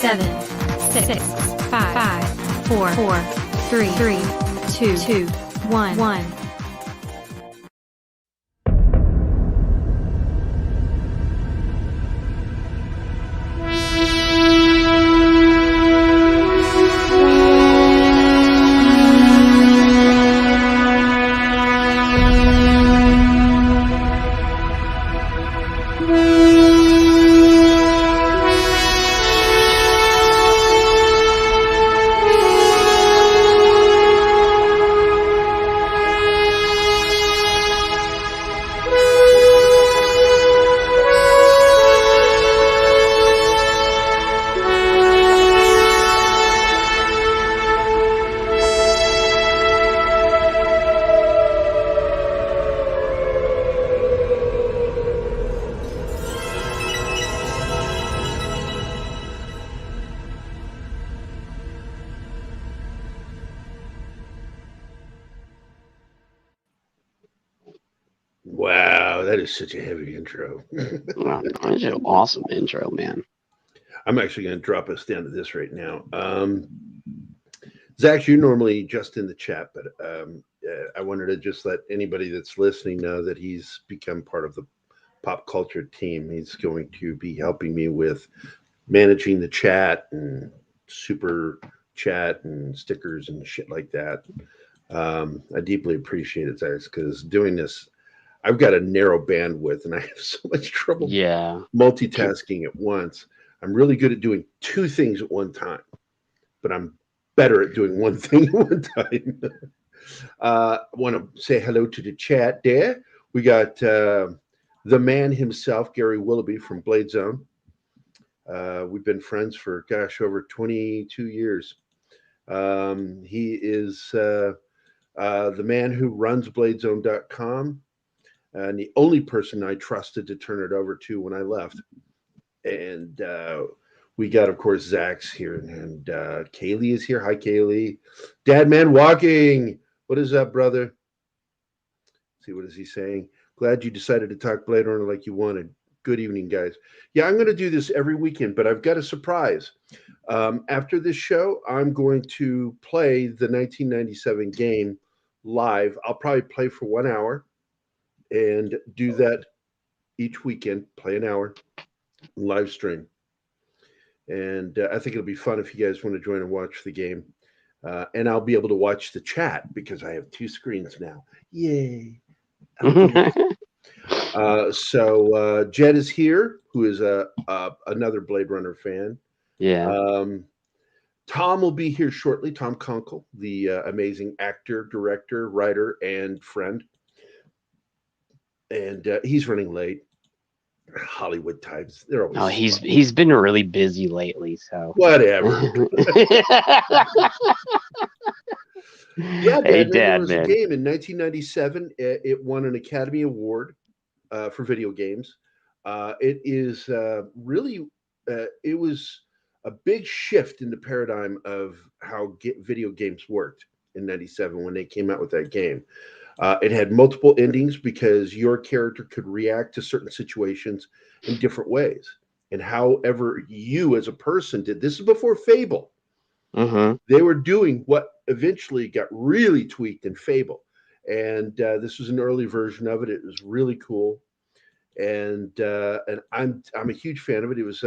7, 6, 5, 4, 3, 2, 1. Wow, that is such a heavy intro. Wow, that's an awesome intro, man. I'm actually going to drop us down to this right now. Zach, you're normally just in the chat, but I wanted to just let anybody that's listening know that he's become part of the pop culture team. He's going to be helping me with managing the chat and super chat and stickers and shit like that. I deeply appreciate it, guys, because doing this, I've got a narrow bandwidth and I have so much trouble multitasking at once. I'm really good at doing two things at one time, but I'm better at doing one thing at one time. I want to say hello to the chat there. We got the man himself, Gary Willoughby from Blade Zone. We've been friends for, over 22 years. He is the man who runs bladezone.com and the only person I trusted to turn it over to when I left. And we got, of course, Zach's here, and Kaylee is here. Hi, Kaylee. Dad Man Walking. What is up, brother? Let's see, what is he saying? Glad you decided to talk Blade Runner like you wanted. Good evening, guys. Yeah, I'm going to do this every weekend, but I've got a surprise. After this show, I'm going to play the 1997 game live. I'll probably play for 1 hour and do that each weekend, play an hour, live stream. And I think it'll be fun if you guys want to join and watch the game. And I'll be able to watch the chat because I have two screens now. Yay. So Jed is here, who is another Blade Runner fan. Yeah. Tom will be here shortly. Tom Kunkel, the amazing actor, director, writer, and friend. And he's running late. Hollywood types. They're always he's been really busy lately, so whatever. Yeah, hey, Dad, Dad, there was man. a game in 1997. It won an Academy Award for video games. It is really, it was a big shift in the paradigm of how video games worked in 97 when they came out with that game. It had multiple endings because your character could react to certain situations in different ways. And however you as a person did, this is before Fable. Mm-hmm. They were doing what eventually got really tweaked in Fable. And this was an early version of it. It was really cool. And I'm a huge fan of it. It was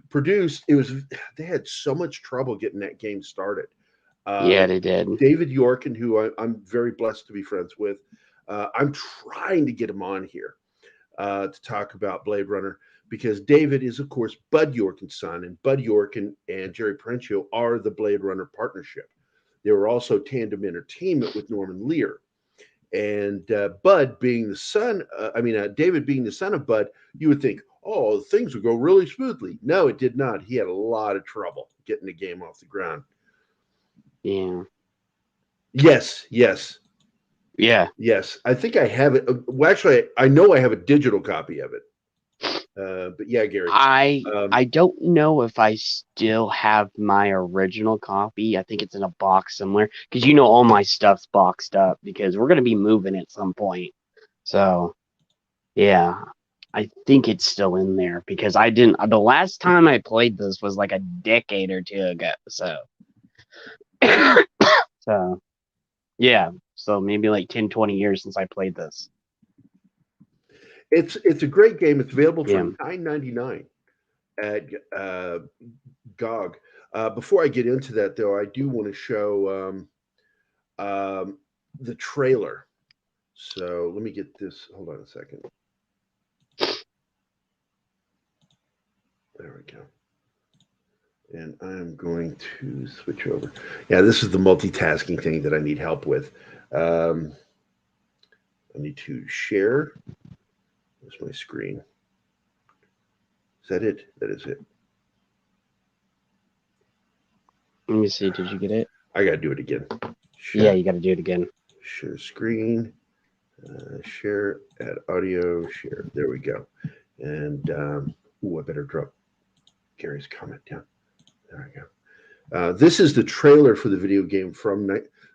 produced. They had so much trouble getting that game started. Yeah, they did. David Yorkin, who I'm very blessed to be friends with. I'm trying to get him on here to talk about Blade Runner because David is, of course, Bud Yorkin's son, and Bud Yorkin and Jerry Parenchio are the Blade Runner partnership. They were also Tandem Entertainment with Norman Lear. And Bud being the son, David being the son of Bud, you would think, oh, things would go really smoothly. No, it did not. He had a lot of trouble getting the game off the ground. Yeah. Yes. Yeah. Yes. I think I have it. Well, actually, I know I have a digital copy of it. But yeah, Gary. I don't know if I still have my original copy. I think it's in a box somewhere because all my stuff's boxed up because we're going to be moving at some point. So, yeah, I think it's still in there because I didn't. The last time I played this was like a decade or two ago. So, so yeah. So maybe like 10, 20 years since I played this. It's a great game. It's available for Yeah. $9.99 at GOG. Before I get into that, though, I do want to show the trailer. So let me get this. Hold on a second. There we go. And I'm going to switch over. Yeah, this is the multitasking thing that I need help with. I need to share. There's my screen. Is that it? That is it. Let me see. Did you get it? I got to do it again. Share, Yeah, you got to do it again. share screen. Share, add audio, share. There we go. And I better drop Gary's comment down. There we go. This is the trailer for the video game from.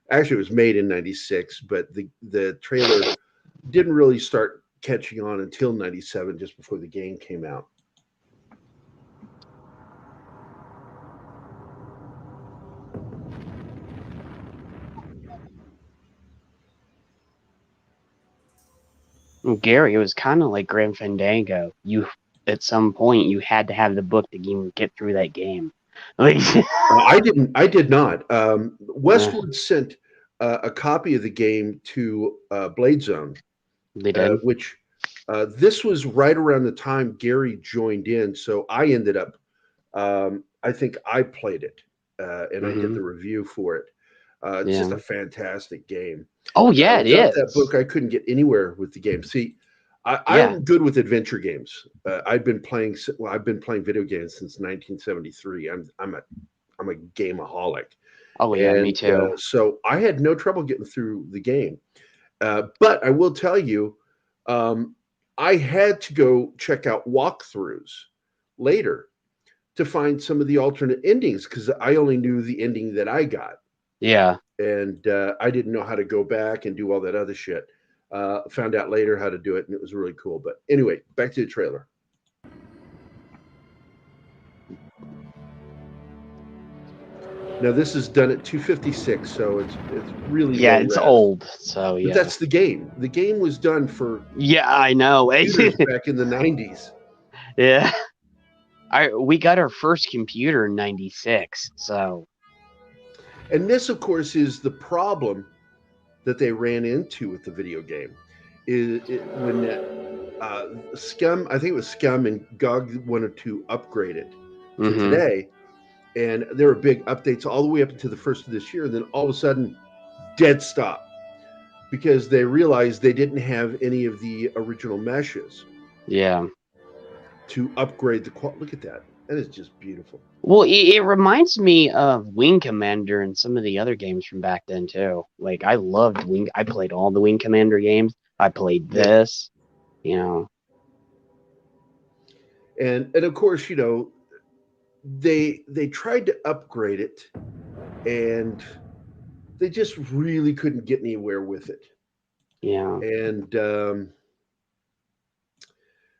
Actually, it was made in '96, but the trailer didn't really start catching on until '97, just before the game came out. Gary, it was kind of like Grim Fandango. You, at some point, you had to have the book to even get through that game. Like, I didn't. I did not. Westwood sent a copy of the game to Blade Zone, they did. which this was right around the time Gary joined in. So I ended up. I think I played it, and I did the review for it. It's just a fantastic game. Oh yeah, it Without is. that book, I couldn't get anywhere with the game. See, I'm good with adventure games. I've been playing video games since 1973. I'm a gameaholic. Oh yeah, me too. So I had no trouble getting through the game. But I will tell you, I had to go check out walkthroughs later to find some of the alternate endings because I only knew the ending that I got. Yeah. And I didn't know how to go back and do all that other shit. Found out later how to do it, and it was really cool. But anyway, back to the trailer. Now this is done at 256, so it's really Yeah, low it's res. old. So yeah, But that's the game. The game was done for I know. computers back in the 90s. Yeah, we got our first computer in '96. So, And this, of course, is the problem that they ran into with the video game. When Scum, I think it was Scum and GOG wanted to upgrade it to today, and there were big updates all the way up into the first of this year. And then all of a sudden, dead stop because they realized they didn't have any of the original meshes. Yeah. To upgrade the quality. Look at that. That is just beautiful. Well, it reminds me of Wing Commander and some of the other games from back then too. Like I loved Wing. I played all the Wing Commander games. I played this. You know. And of course, you know, they tried to upgrade it, and they just really couldn't get anywhere with it. Yeah. And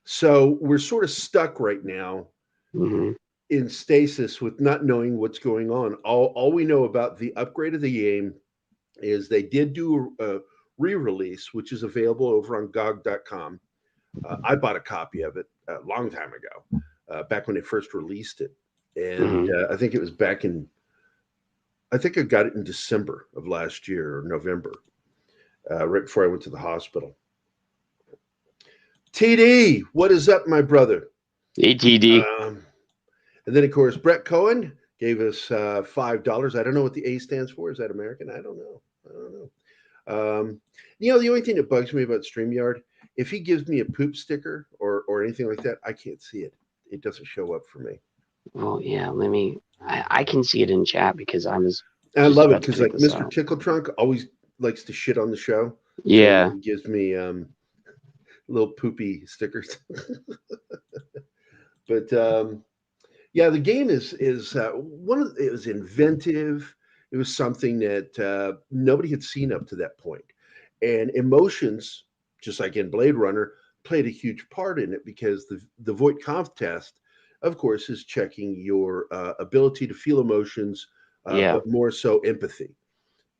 so we're sort of stuck right now in stasis with not knowing what's going on. All we know about the upgrade of the game is they did do a re-release, which is available over on GOG.com. I bought a copy of it a long time ago, back when they first released it. And I think it was I think I got it in December of last year or November, right before I went to the hospital. TD, what is up, my brother? Hey, TD. And then, of course, Brett Cohen gave us $5. I don't know what the A stands for. Is that American? I don't know. You know, the only thing that bugs me about StreamYard, if he gives me a poop sticker or anything like that, I can't see it. It doesn't show up for me. Well, yeah, I can see it in chat because I was. And I love it because, like, Mr. Tickle Trunk always likes to shit on the show. Yeah. So he gives me little poopy stickers. But yeah, the game is it was inventive. It was something that nobody had seen up to that point. And emotions, just like in Blade Runner, played a huge part in it because the Voight-Kampff test, of course, is checking your ability to feel emotions, Yeah. but more so empathy.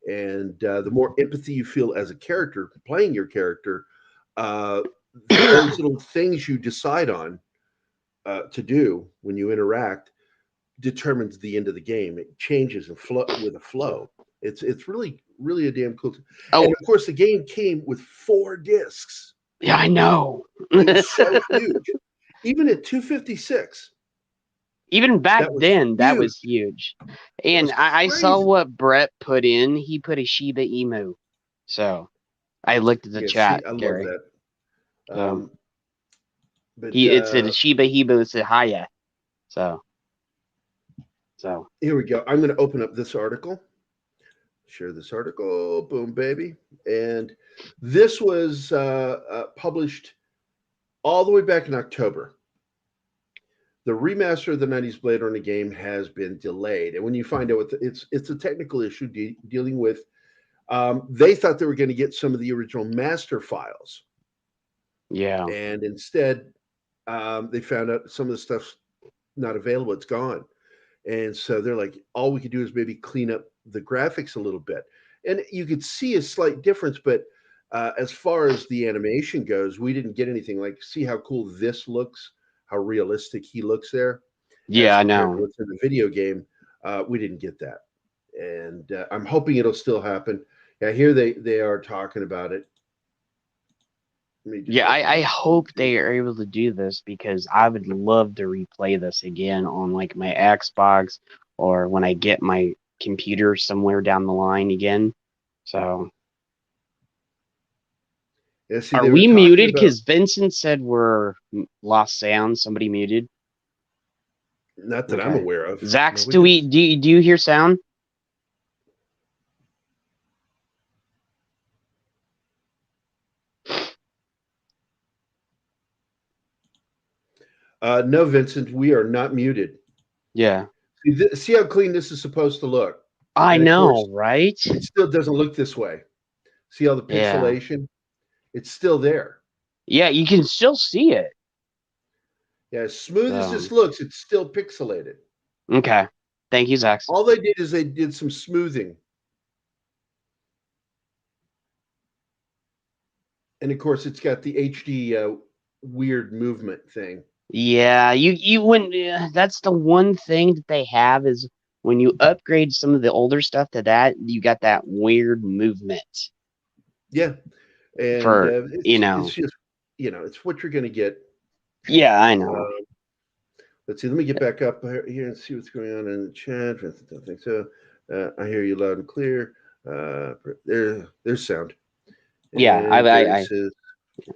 And the more empathy you feel as a character, playing your character, those little things you decide on to do when you interact determines the end of the game. It changes and flow with a flow. It's really a damn cool. Oh, And of course, the game came with 4 discs. yeah, I know. It was so huge, even at 256. Even back That was then, that huge. was huge. That And was I saw crazy. what Brett put in. He put a Shiba Emu. So I looked at the Yeah, see, chat, I love Gary. that. So But it's a Shiba Inu. It's a Haya. So here we go. I'm going to open up this article. Share this article. Boom, baby. And this was published all the way back in October. The remaster of the 90s Blade Runner game has been delayed. And when you find out what it's a technical issue dealing with, they thought they were going to get some of the original master files. yeah. And instead, they found out some of the stuff's not available. It's gone. And so they're like, all we could do is maybe clean up the graphics a little bit. And you could see a slight difference, but as far as the animation goes, we didn't get anything. Like, see how cool this looks, how realistic he looks there, as Yeah, I compared to know. what's in the video game. We didn't get that. And I'm hoping it'll still happen. Yeah, here they are talking about it. Yeah, I hope they are able to do this because I would love to replay this again on like my Xbox or when I get my computer somewhere down the line again. So Yeah, see, are they were we talking muted? about, Because Vincent said we're lost sound. Somebody muted. not that I'm Okay. aware of. Zax, Nobody do you hear sound? No, Vincent, we are not muted. Yeah. See how clean this is supposed to look. I And of know, course, right? it still doesn't look this way. See all the Yeah. pixelation? It's still there. Yeah, you can still see it. Yeah, as smooth as this So, looks, it's still pixelated. okay. Thank you, Zax. All they did is they did some smoothing. And of course, it's got the HD weird movement thing. Yeah, you wouldn't. That's the one thing that they have is when you upgrade some of the older stuff to that, you got that weird movement Yeah. And for it's just, it's what you're going to get. Yeah, I know. Let's see. Let me get back up here and see what's going on in the chat. I don't think so. I hear you loud and clear. There's sound. Yeah, And Gary says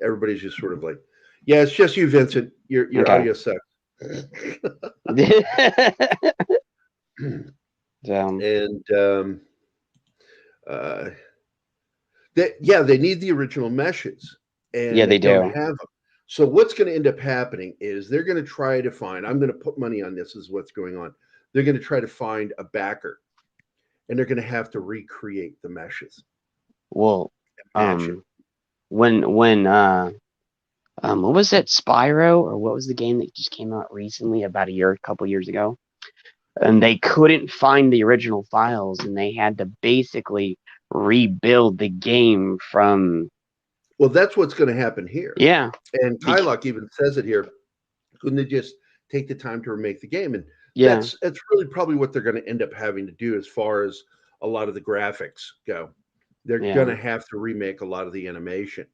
everybody's just sort of like, yeah, it's just you, Vincent. Your Okay. audio sucks. And they need the original meshes, and Yeah, they they don't do. have them. So what's going to end up happening is they're going to try to find. I'm going to put money on this. Is what's going on. They're going to try to find a backer, and they're going to have to recreate the meshes. Well, Match it. when what was that, Spyro, or what was the game that just came out recently, about a couple years ago? And they couldn't find the original files, and they had to basically rebuild the game from. Well, that's what's going to happen here. Yeah. And Kylock even says it here. Couldn't they just take the time to remake the game? And Yeah. that's really probably what they're going to end up having to do as far as a lot of the graphics go. They're going to have to remake a lot of the animation.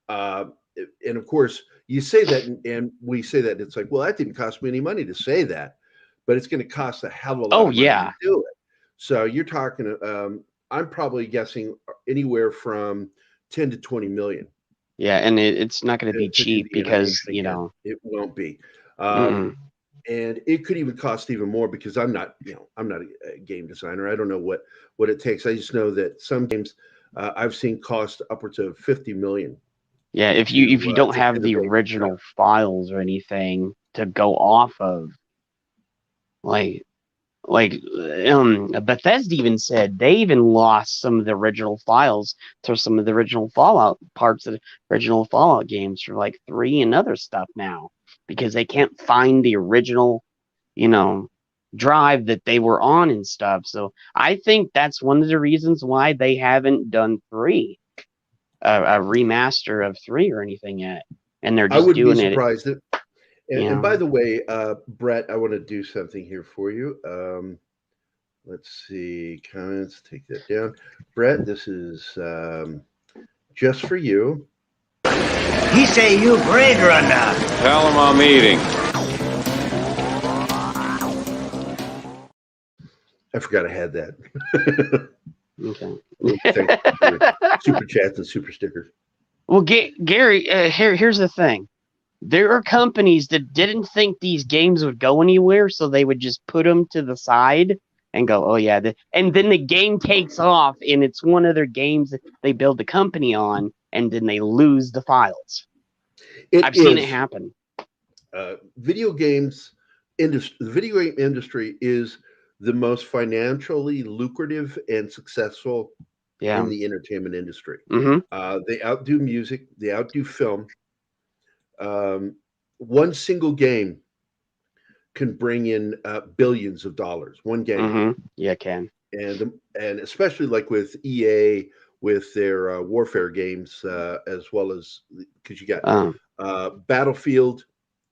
And of course, you say that, and we say that, it's like, well, that didn't cost me any money to say that, but it's going to cost a hell of a lot of money to do it. So you're talking, I'm probably guessing anywhere from 10 to 20 million. Yeah, and it's not going to be cheap because, it won't be. And it could even cost even more because I'm not a game designer. I don't know what it takes. I just know that some games I've seen cost upwards of 50 million. Yeah, if you don't have the original files or anything to go off of, like, Like Bethesda even said they even lost some of the original files to some of the original Fallout parts of the original Fallout games for like 3 and other stuff now because they can't find the original, drive that they were on and stuff. So I think that's one of the reasons why they haven't done 3, a remaster of 3 or anything yet, and they're I just wouldn't be doing it. surprised. And by You the way, Brett, I want to do something here for you. Let's see, comments, take that down. Brett, this is just for you. He say you Blade Runner. Tell him I'm eating. I forgot I had that. Okay. Super chats and super stickers. Well, Gary, here's the thing. There are companies that didn't think these games would go anywhere, so they would just put them to the side and go, oh, yeah. And then the game takes off, and it's one of their games that they build the company on, and then they lose the files. I've seen it happen. Video game industry is the most financially lucrative and successful in the entertainment industry. Mm-hmm. They outdo music. They outdo film. One single game can bring in billions of dollars. One game. Mm-hmm. Yeah, it can. And especially like with EA with their warfare games, as well as because you got Battlefield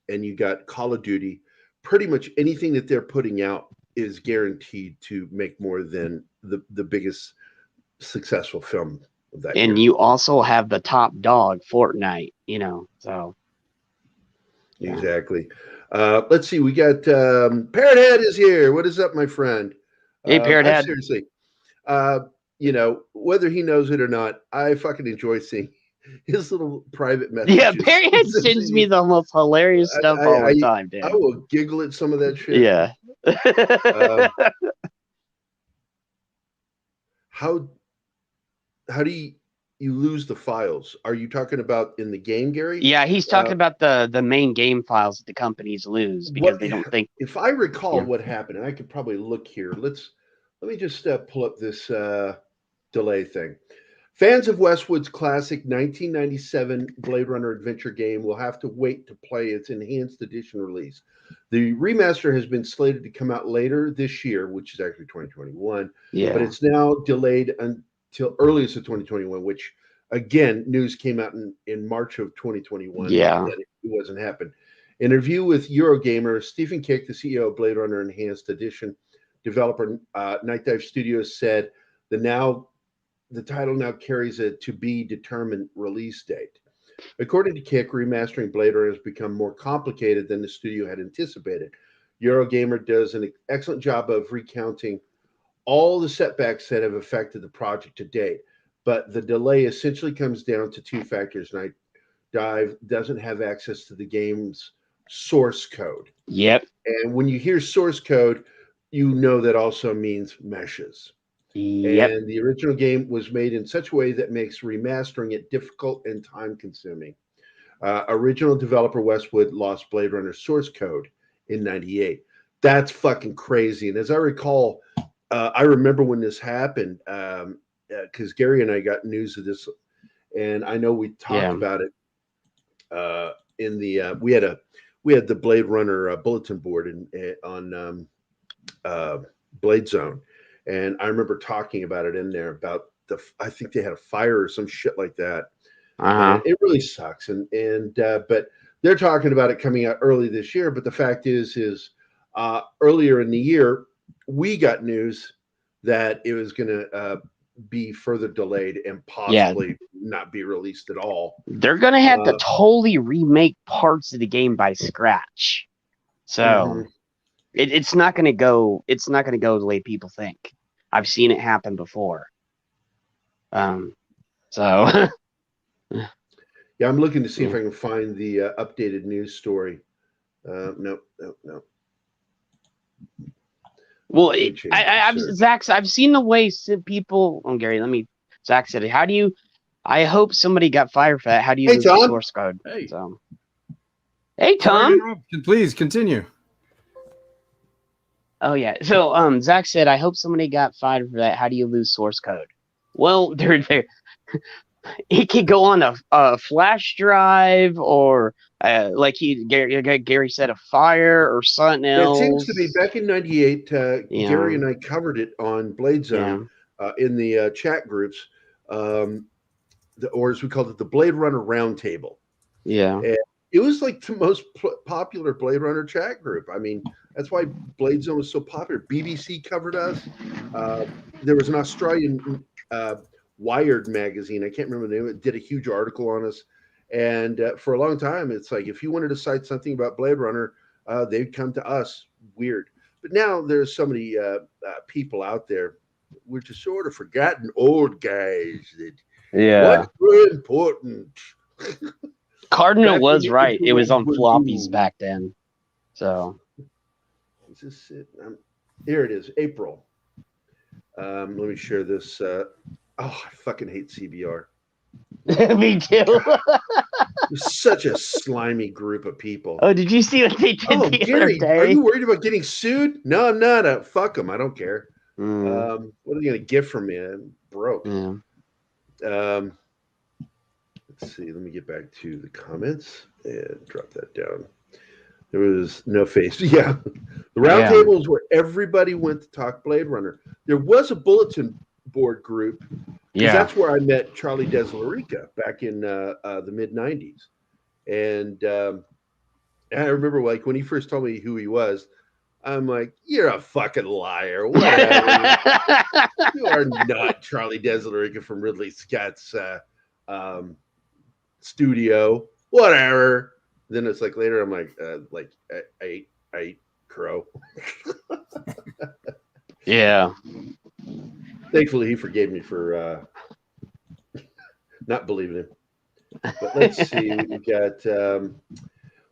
and you got Call of Duty. Pretty much anything that they're putting out is guaranteed to make more than the biggest successful film of that and year. You also have the top dog, Fortnite, so. Yeah. Exactly. Let's see. We got Parrot Head is here. What is up, my friend? Hey, Parrot Head. Seriously, whether he knows it or not, I fucking enjoy seeing his little private messages. Yeah, Parrot Head sends me the most hilarious stuff all the time, dude. I will giggle at some of that shit. Yeah. How do you lose the files? Are you talking about in the game, Gary? Yeah, he's talking about the main game files that the companies lose because they don't think. If I recall what happened, and I could probably look here. Let me just pull up this delay thing. Fans of Westwood's classic 1997 Blade Runner adventure game will have to wait to play its enhanced edition release. The remaster has been slated to come out later this year, which is actually 2021. Yeah. But it's now delayed until earliest of 2021, which again, news came out in March of 2021. Yeah. That it wasn't happening. In an interview with Eurogamer, Stephen Kick, the CEO of Blade Runner Enhanced Edition developer Night Dive Studios, said the title now carries a to be determined release date. According to Kick, remastering Blade Runner has become more complicated than the studio had anticipated. Eurogamer does an excellent job of recounting all the setbacks that have affected the project to date, but the delay essentially comes down to 2 factors. Night Dive doesn't have access to the game's source code. Yep. And when you hear source code, you know that also means meshes. Yep. And the original game was made in such a way that makes remastering it difficult and time-consuming. Original developer Westwood lost Blade Runner source code in '98. That's fucking crazy. And as I recall, I remember when this happened, because Gary and I got news of this, and I know we talked about it in the we had the Blade Runner bulletin board on Blade Zone. And I remember talking about it in there about I think they had a fire or some shit like that. It really sucks. But they're talking about it coming out early this year. But the fact is earlier in the year, we got news that it was going to be further delayed and possibly not be released at all. They're going to have to totally remake parts of the game by scratch. So it's not going to go. It's not going to go the way people think. I've seen it happen before. So yeah, I'm looking to see if I can find the updated news story. Nope. Well, Zach, I've seen the way people. Oh, Gary, Zach said, "How do you?" I hope somebody got fired for that. How do you lose the source code? Hey, hey, Tom. Please continue. Oh yeah. So Zach said, I hope somebody got fired for that. How do you lose source code? Well, there it could go on a flash drive or like Gary said, a fire or something It seems to be else. back in '98. Gary Yeah. and I covered it on Blade Yeah. Zone in the chat groups, or as we called it, the Blade Runner Roundtable. Yeah. And it was like the most popular Blade Runner chat group. I mean, that's why Blade Zone was so popular. BBC covered us. There was an Australian Wired magazine. I can't remember the name. It did a huge article on us. And for a long time, it's like if you wanted to cite something about Blade Runner, they'd come to us. Weird. But now there's so many people out there. We're just sort of forgotten old guys that Yeah. what's more important. Cardinal Back when was the right. It was interwebs on were floppies new. back then. So Is this it? Here it is, April. Let me share this. I fucking hate CBR. me too. It's such a slimy group of people. Oh, did you see what they did Oh, the other Gary, are day? you worried about getting sued? No, I'm not. Fuck them. I don't care. Mm, What are they going to get from me? I'm broke. yeah. Let's see. Let me get back to the comments and drop that down. There was no face. Yeah. The round Yeah. table is where everybody went to talk Blade Runner. There was a bulletin board group because Yeah. that's where I met Charlie Deslarica back in the mid 90s. And I remember like when he first told me who he was, I'm like, you're a fucking liar. Whatever. You are not Charlie Deslarica from Ridley Scott's studio. Whatever. Then it's like later, I'm like I ate crow. Yeah. Thankfully, he forgave me for not believing him. But let's see. We got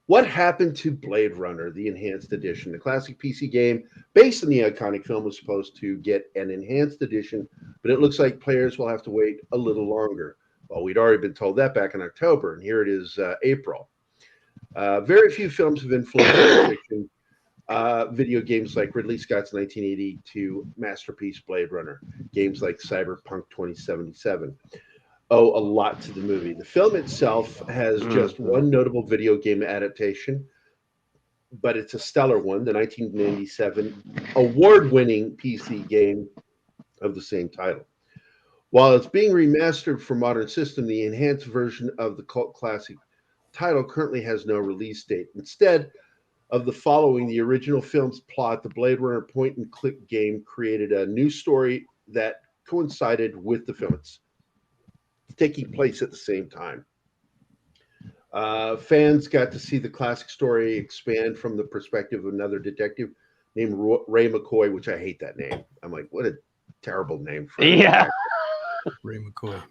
what happened to Blade Runner, the enhanced edition. The classic PC game based on the iconic film was supposed to get an enhanced edition, but it looks like players will have to wait a little longer. Well, we'd already been told that back in October, and here it is April. Very few films have influenced science fiction video games like Ridley Scott's 1982 masterpiece Blade Runner, games like Cyberpunk 2077 owe a lot to the movie. The film itself has just one notable video game adaptation, but it's a stellar one, the 1997 award-winning PC game of the same title. While it's being remastered for modern system, the enhanced version of the cult classic title currently has no release date. Instead of the following the original film's plot, the Blade Runner point-and-click game created a new story that coincided with the film. It's taking place at the same time. Fans got to see the classic story expand from the perspective of another detective named Ray McCoy, which I hate that name. I'm like, what a terrible name for Ray McCoy.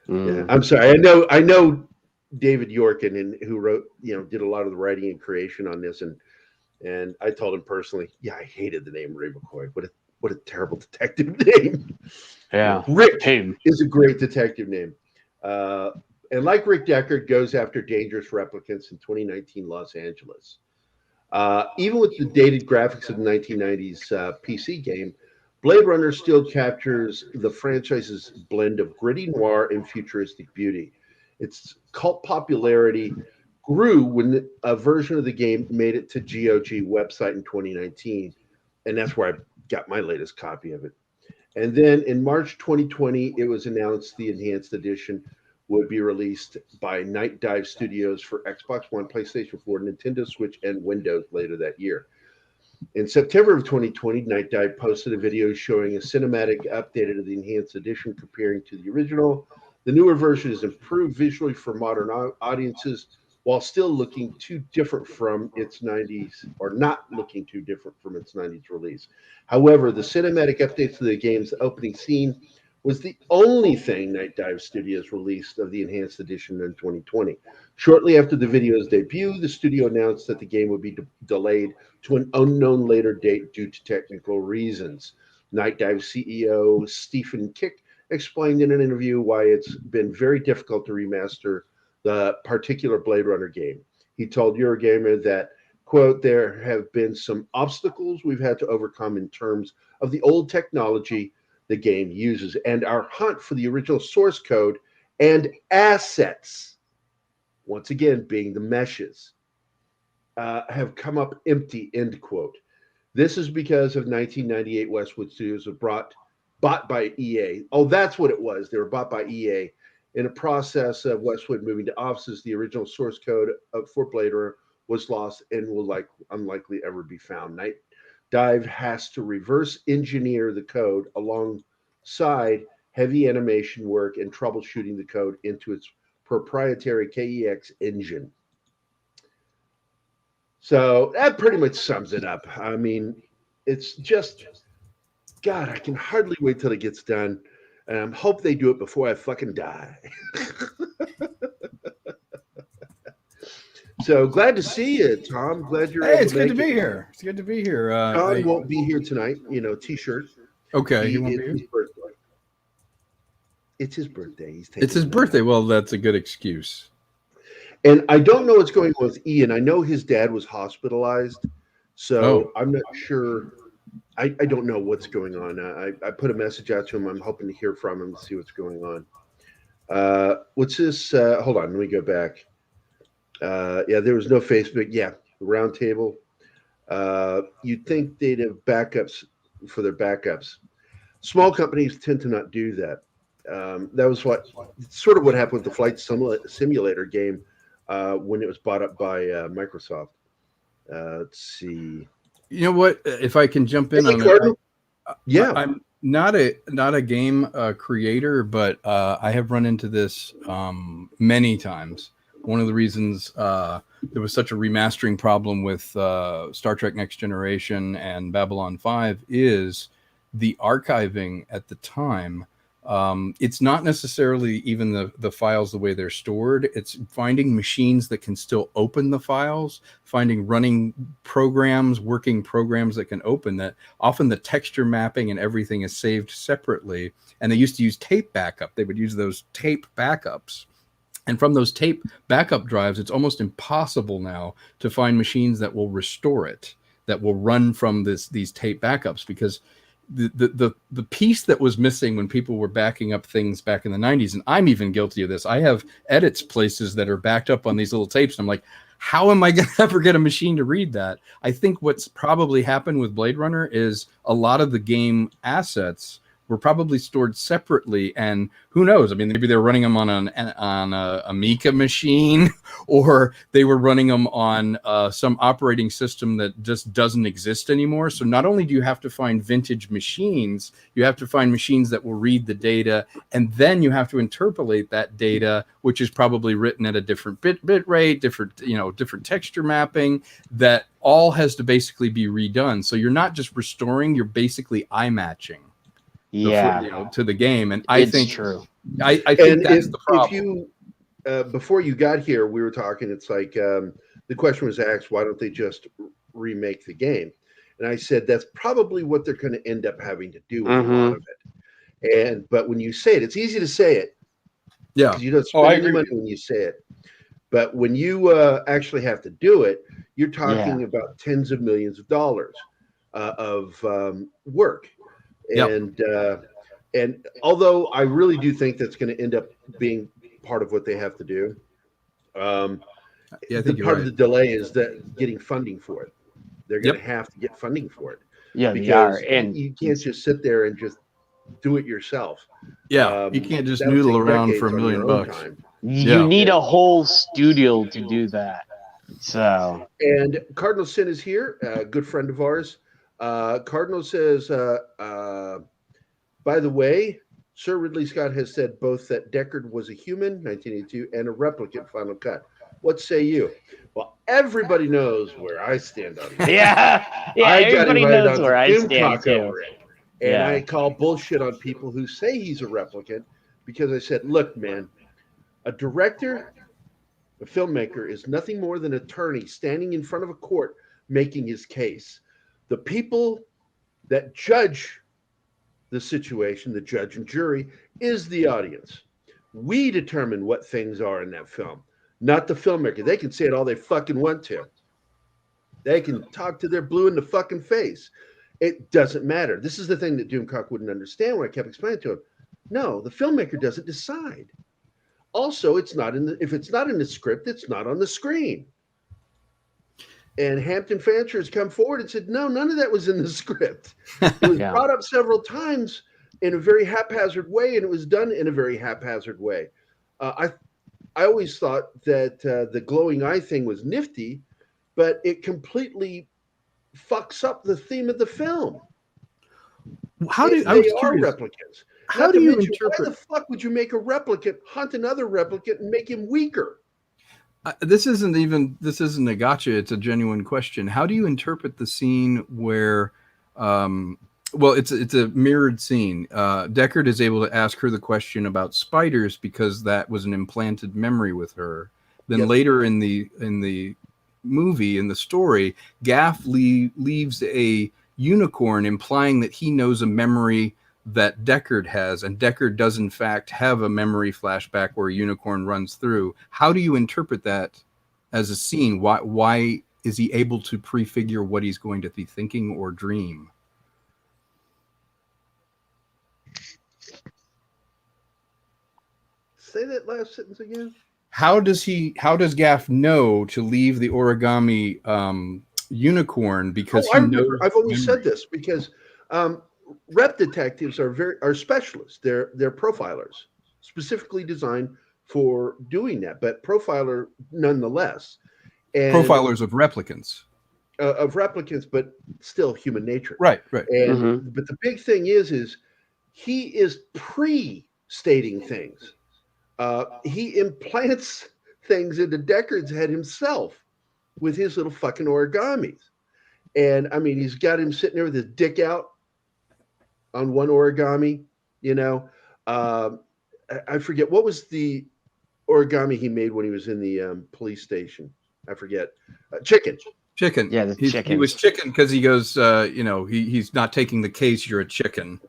Yeah, I'm sorry. I know David Yorkin, and who wrote, did a lot of the writing and creation on this, and I told him personally, yeah, I hated the name Ray McCoy. What a terrible detective name. Yeah. Rick Hey. is a great detective name. And like Rick Deckard, goes after dangerous replicants in 2019 Los Angeles. Even with the dated graphics of the 1990s PC game, Blade Runner still captures the franchise's blend of gritty noir and futuristic beauty. Its cult popularity grew when a version of the game made it to GOG website in 2019, and that's where I got my latest copy of it. And then in March 2020, it was announced the enhanced edition would be released by Night Dive Studios for Xbox One, PlayStation 4, Nintendo Switch, and Windows later that year. In September of 2020, Night Dive posted a video showing a cinematic update of the enhanced edition comparing to the original. The newer version is improved visually for modern audiences while still looking too different from its 90s, or not looking too different from its 90s release. However, the cinematic updates to the game's opening scene was the only thing Night Dive Studios released of the enhanced edition in 2020. Shortly after the video's debut, the studio announced that the game would be delayed to an unknown later date due to technical reasons. Night Dive CEO Stephen Kick explained in an interview why it's been very difficult to remaster the particular Blade Runner game. He told Eurogamer that, quote, there have been some obstacles we've had to overcome in terms of the old technology the game uses and our hunt for the original source code and assets, once again being the meshes, have come up empty, end quote. This is because of 1998 Westwood Studios were bought by EA. Oh, that's what it was. They were bought by EA. In a process of Westwood moving to offices, the original source code for Blade Runner was lost and will unlikely ever be found. Night Dive has to reverse engineer the code alongside heavy animation work and troubleshooting the code into its proprietary KEX engine. So that pretty much sums it up. I mean, it's just, God, I can hardly wait till it gets done. And I hope they do it before I fucking die. So glad to see you, Tom. Glad you're able It's to good to make be it. here. It's good to be here. Tom won't be here tonight. T-shirt. Okay, he won't be here. His birthday. It's his birthday. It's his birthday. Well, that's a good excuse. And I don't know what's going on with Ian. I know his dad was hospitalized, so I'm not sure. I don't know what's going on. I put a message out to him. I'm hoping to hear from him to see what's going on. What's this? Hold on. Let me go back. Yeah, there was no Facebook. Yeah, the Roundtable. You'd think they'd have backups for their backups. Small companies tend to not do that. That was sort of what happened with the flight simulator game when it was bought up by Microsoft. Let's see. You know what? If I can jump in on it, I'm not a game creator, but I have run into this many times. One of the reasons there was such a remastering problem with Star Trek Next Generation and Babylon 5 is the archiving at the time. It's not necessarily even the files the way they're stored. It's finding machines that can still open the files, finding running programs, working programs that can open that. Often the texture mapping and everything is saved separately. And they used to use tape backup. They would use those tape backups. And from those tape backup drives, it's almost impossible now to find machines that will restore it, that will run from these tape backups, because the piece that was missing when people were backing up things back in the 90s, and I'm even guilty of this. I have edits places that are backed up on these little tapes, and I'm like, how am I going to ever get a machine to read that? I think what's probably happened with Blade Runner is a lot of the game assets were probably stored separately, and who knows? I mean, maybe they're running them on a Amiga machine, or they were running them on some operating system that just doesn't exist anymore. So not only do you have to find vintage machines, you have to find machines that will read the data, and then you have to interpolate that data, which is probably written at a different bit rate, different texture mapping. That all has to basically be redone. So you're not just restoring; you're basically eye matching. To the game, and I think true. I think that's the problem. If you before you got here, we were talking. It's like the question was asked, why don't they just remake the game? And I said that's probably what they're going to end up having to do with a lot of it. But when you say it, it's easy to say it. Yeah, you don't spend any money when you say it. But when you actually have to do it, you're talking about tens of millions of dollars of work. And although I really do think that's going to end up being part of what they have to do, I think part of the delay is that getting funding for it. They're going to have to get funding for it. Yeah, because they are. And you can't just sit there and just do it yourself. Yeah, you can't just noodle around for $1 million. You need a whole studio to do that. So, and Cardinal Sin is here, a good friend of ours. Cardinal says, by the way, Sir Ridley Scott has said both that Deckard was a human, 1982, and a replicant, Final Cut. What say you? Well, everybody knows where I stand on that. Yeah, everybody knows where I stand too. And I call bullshit on people who say he's a replicant, because I said, look, man, a director, a filmmaker is nothing more than an attorney standing in front of a court making his case. The people that judge the situation, the judge and jury, is the audience. We determine what things are in that film, not the filmmaker. They can say it all they fucking want to. They can talk to their blue in the fucking face. It doesn't matter. This is the thing that Doomcock wouldn't understand when I kept explaining to him. No, the filmmaker doesn't decide. Also, if it's not in the script, it's not on the screen. And Hampton Fancher has come forward and said, no, none of that was in the script. It was brought up several times in a very haphazard way, and it was done in a very haphazard way. I always thought that the glowing eye thing was nifty, but it completely fucks up the theme of the film. They are replicants. How do you interpret? Why the fuck would you make a replicant hunt another replicant and make him weaker? This isn't a gotcha. It's a genuine question. How do you interpret the scene where, it's a mirrored scene. Deckard is able to ask her the question about spiders because that was an implanted memory with her. Then later in the movie, in the story, Gaff leaves a unicorn, implying that he knows a memory that Deckard has, and Deckard does in fact have a memory flashback where a unicorn runs through. How do you interpret that as a scene? Why is he able to prefigure what he's going to be thinking or dream? Say that last sentence again. How does Gaff know to leave the origami unicorn? Because I remember. I've always said this because rep detectives are specialists. They're profilers, specifically designed for doing that, but profiler nonetheless. And profilers of replicants. But still human nature. Right. And but the big thing is he is pre-stating things. He implants things into Deckard's head himself with his little fucking origamis. And I mean, he's got him sitting there with his dick out on one origami, I forget what was the origami he made when he was in the police station. I forget. Chicken. Yeah, the chicken. He was chicken because he goes, he's not taking the case. You're a chicken,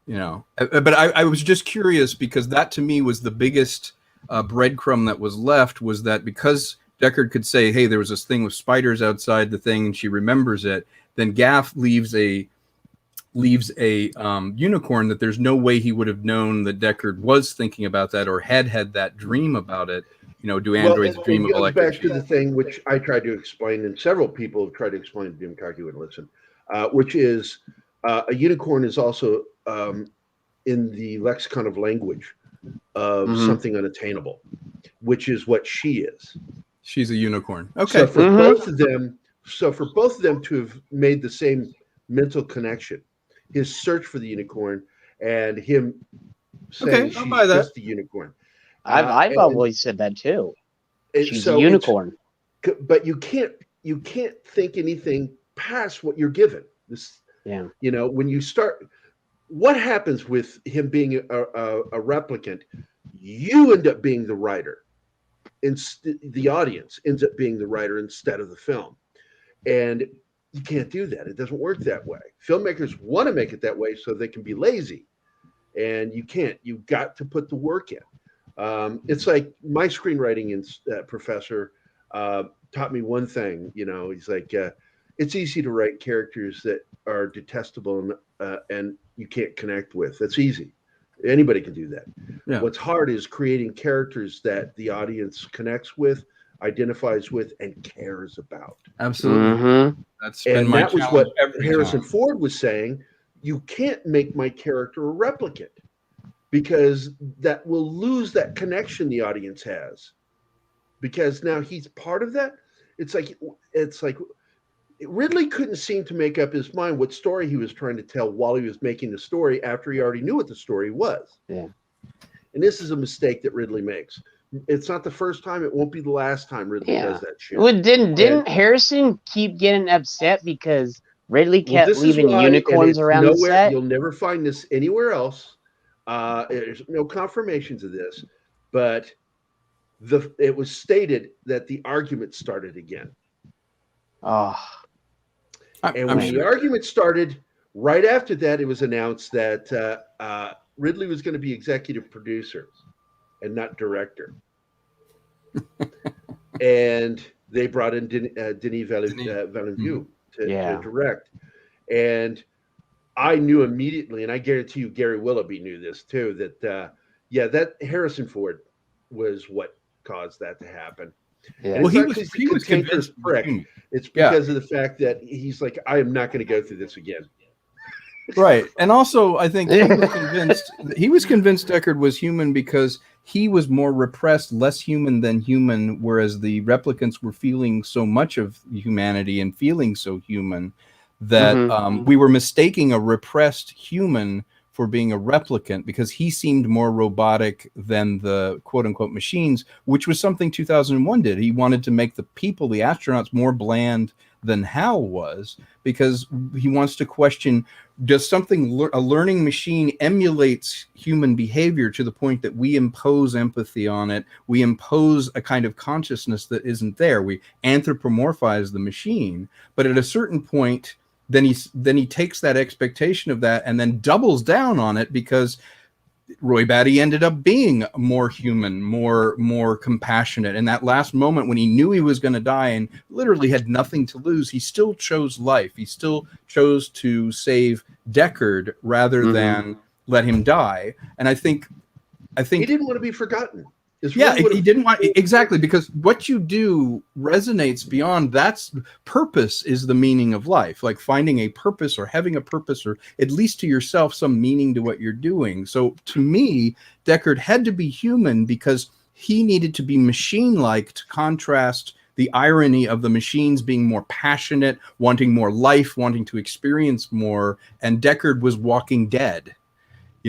But I was just curious because that to me was the biggest breadcrumb that was left, was that because Deckard could say, hey, there was this thing with spiders outside the thing, and she remembers it. Then Gaff leaves a unicorn that there's no way he would have known that Deckard was thinking about that or had that dream about it. Do androids dream of electric? Back to the thing which I tried to explain, and several people have tried to explain to Doomcock, who would listen, which is a unicorn is also in the lexicon of language of something unattainable, which is what she is. She's a unicorn. Okay. So for both of them to have made the same mental connection, his search for the unicorn and him saying she's just the unicorn. I've always said that too. She's a unicorn. But you can't think anything past what you're given. When you start, what happens with him being a replicant? You end up being the writer. The audience ends up being the writer instead of the film, and you can't do that. It doesn't work that way. Filmmakers want to make it that way so they can be lazy, and you can't. You've got to put the work in. It's like my screenwriting professor taught me one thing. He's like, it's easy to write characters that are detestable and you can't connect with. That's easy. Anybody can do that. Yeah. What's hard is creating characters that the audience connects with, identifies with, and cares about. Absolutely. That was what Harrison Ford was saying. You can't make my character a replicant because that will lose that connection the audience has. Because now he's part of that. It's like Ridley couldn't seem to make up his mind what story he was trying to tell while he was making the story after he already knew what the story was. Yeah. And this is a mistake that Ridley makes. It's not the first time. It won't be the last time Ridley does that shit. Well, didn't Harrison keep getting upset because Ridley kept leaving unicorns around the set? You'll never find this anywhere else. There's no confirmations of this, but it was stated that the argument started again. When the argument started, right after that, it was announced that Ridley was going to be executive producer and not director. And they brought in Denis Villeneuve to direct. And I knew immediately, and I guarantee you Gary Willoughby knew this too, that that Harrison Ford was what caused that to happen. Yeah. Well, he was convinced prick. It's because of the fact that he's like, I am not going to go through this again. Right. And also, I think he was convinced Deckard was human because he was more repressed, less human than human, whereas the replicants were feeling so much of humanity and feeling so human that we were mistaking a repressed human for being a replicant because he seemed more robotic than the quote-unquote machines, which was something 2001 did. He wanted to make the people, the astronauts, more bland than Hal was, because he wants to question, does something, a learning machine emulates human behavior to the point that we impose empathy on it, we impose a kind of consciousness that isn't there, we anthropomorphize the machine, but at a certain point, then he takes that expectation of that and then doubles down on it, because Roy Batty ended up being more human, more compassionate. And that last moment when he knew he was going to die and literally had nothing to lose, he still chose life. He still chose to save Deckard rather than let him die. And I think he didn't want to be forgotten. He didn't want, exactly, because what you do resonates beyond that's purpose is the meaning of life, like finding a purpose or having a purpose, or at least to yourself some meaning to what you're doing. So to me, Deckard had to be human because he needed to be machine-like to contrast the irony of the machines being more passionate, wanting more life, wanting to experience more, and Deckard was walking dead.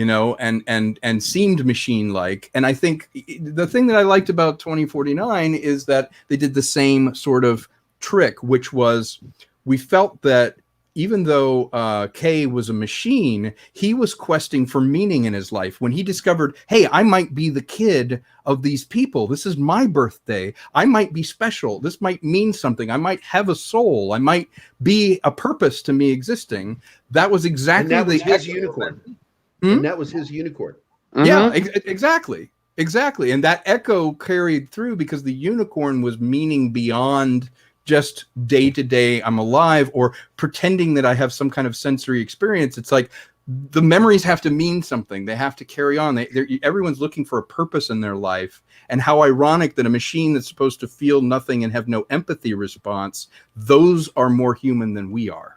And seemed machine-like. And I think the thing that I liked about 2049 is that they did the same sort of trick, which was we felt that even though Kay was a machine, he was questing for meaning in his life. When he discovered, hey, I might be the kid of these people. This is my birthday. I might be special. This might mean something. I might have a soul. I might be a purpose to me existing. That was exactly his unicorn. And that was his unicorn. Yeah, exactly. And that echo carried through because the unicorn was meaning beyond just day to day, I'm alive, or pretending that I have some kind of sensory experience. It's like the memories have to mean something. They have to carry on. Everyone's looking for a purpose in their life. And how ironic that a machine that's supposed to feel nothing and have no empathy response, those are more human than we are.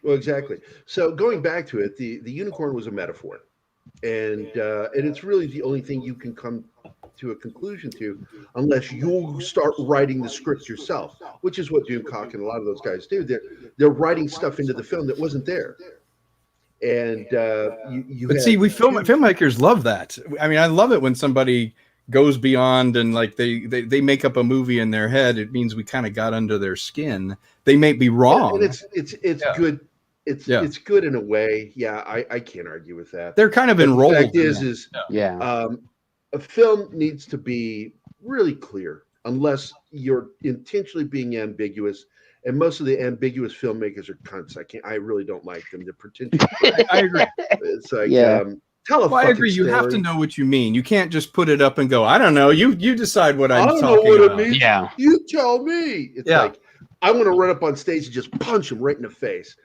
Well, exactly. So going back to it, the unicorn was a metaphor, and it's really the only thing you can come to a conclusion to, unless you start writing the script yourself, which is what Doomcock and a lot of those guys do. They're writing stuff into the film that wasn't there, and we filmmakers love that. I mean, I love it when somebody goes beyond and like they make up a movie in their head. It means we kind of got under their skin. They may be wrong. And it's good. It's good in a way. Yeah, I can't argue with that. They're kind of enrolled. The fact a film needs to be really clear, unless you're intentionally being ambiguous. And most of the ambiguous filmmakers are cunts. I really don't like them. They're pretentious. I agree. It's like I agree. You have to know what you mean. You can't just put it up and go, I don't know. You decide what I'm talking about. I don't know what it means. Yeah. You tell me. It's like I want to run up on stage and just punch him right in the face.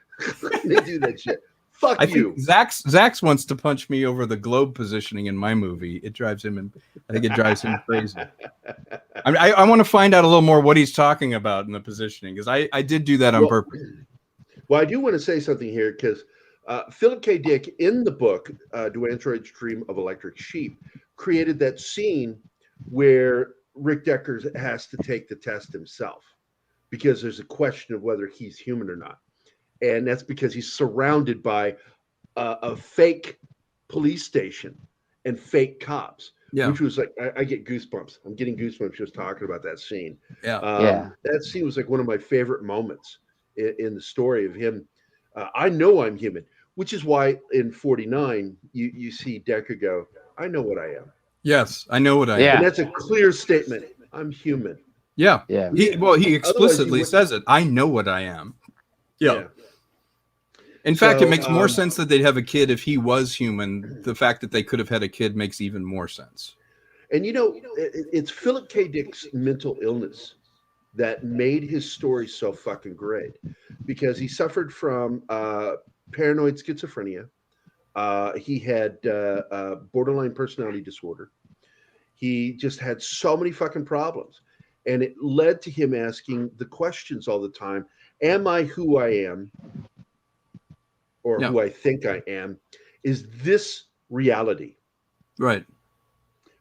They do that shit. Fuck you. Zax wants to punch me over the globe positioning in my movie. It drives him, I think it drives him crazy. I want to find out a little more what he's talking about in the positioning, because I did do that on purpose. Well, I do want to say something here, because Philip K. Dick, in the book, Do Androids Dream of Electric Sheep, created that scene where Rick Deckard has to take the test himself, because there's a question of whether he's human or not. And that's because he's surrounded by a fake police station and fake cops, which was like, I get goosebumps. I'm getting goosebumps just talking about that scene. That scene was like one of my favorite moments in the story of him. I know I'm human, which is why in 49, you see Deckard go, I know what I am. Yes, I know what I am. And that's a clear statement. I'm human. Yeah. He explicitly says it. I know what I am. Yeah. In fact, it makes more sense that they'd have a kid if he was human. The fact that they could have had a kid makes even more sense. And it's Philip K. Dick's mental illness that made his story so fucking great, because he suffered from paranoid schizophrenia. He had borderline personality disorder. He just had so many fucking problems. And it led to him asking the questions all the time. Am I who I am? Or who I think I am? Is this reality? Right.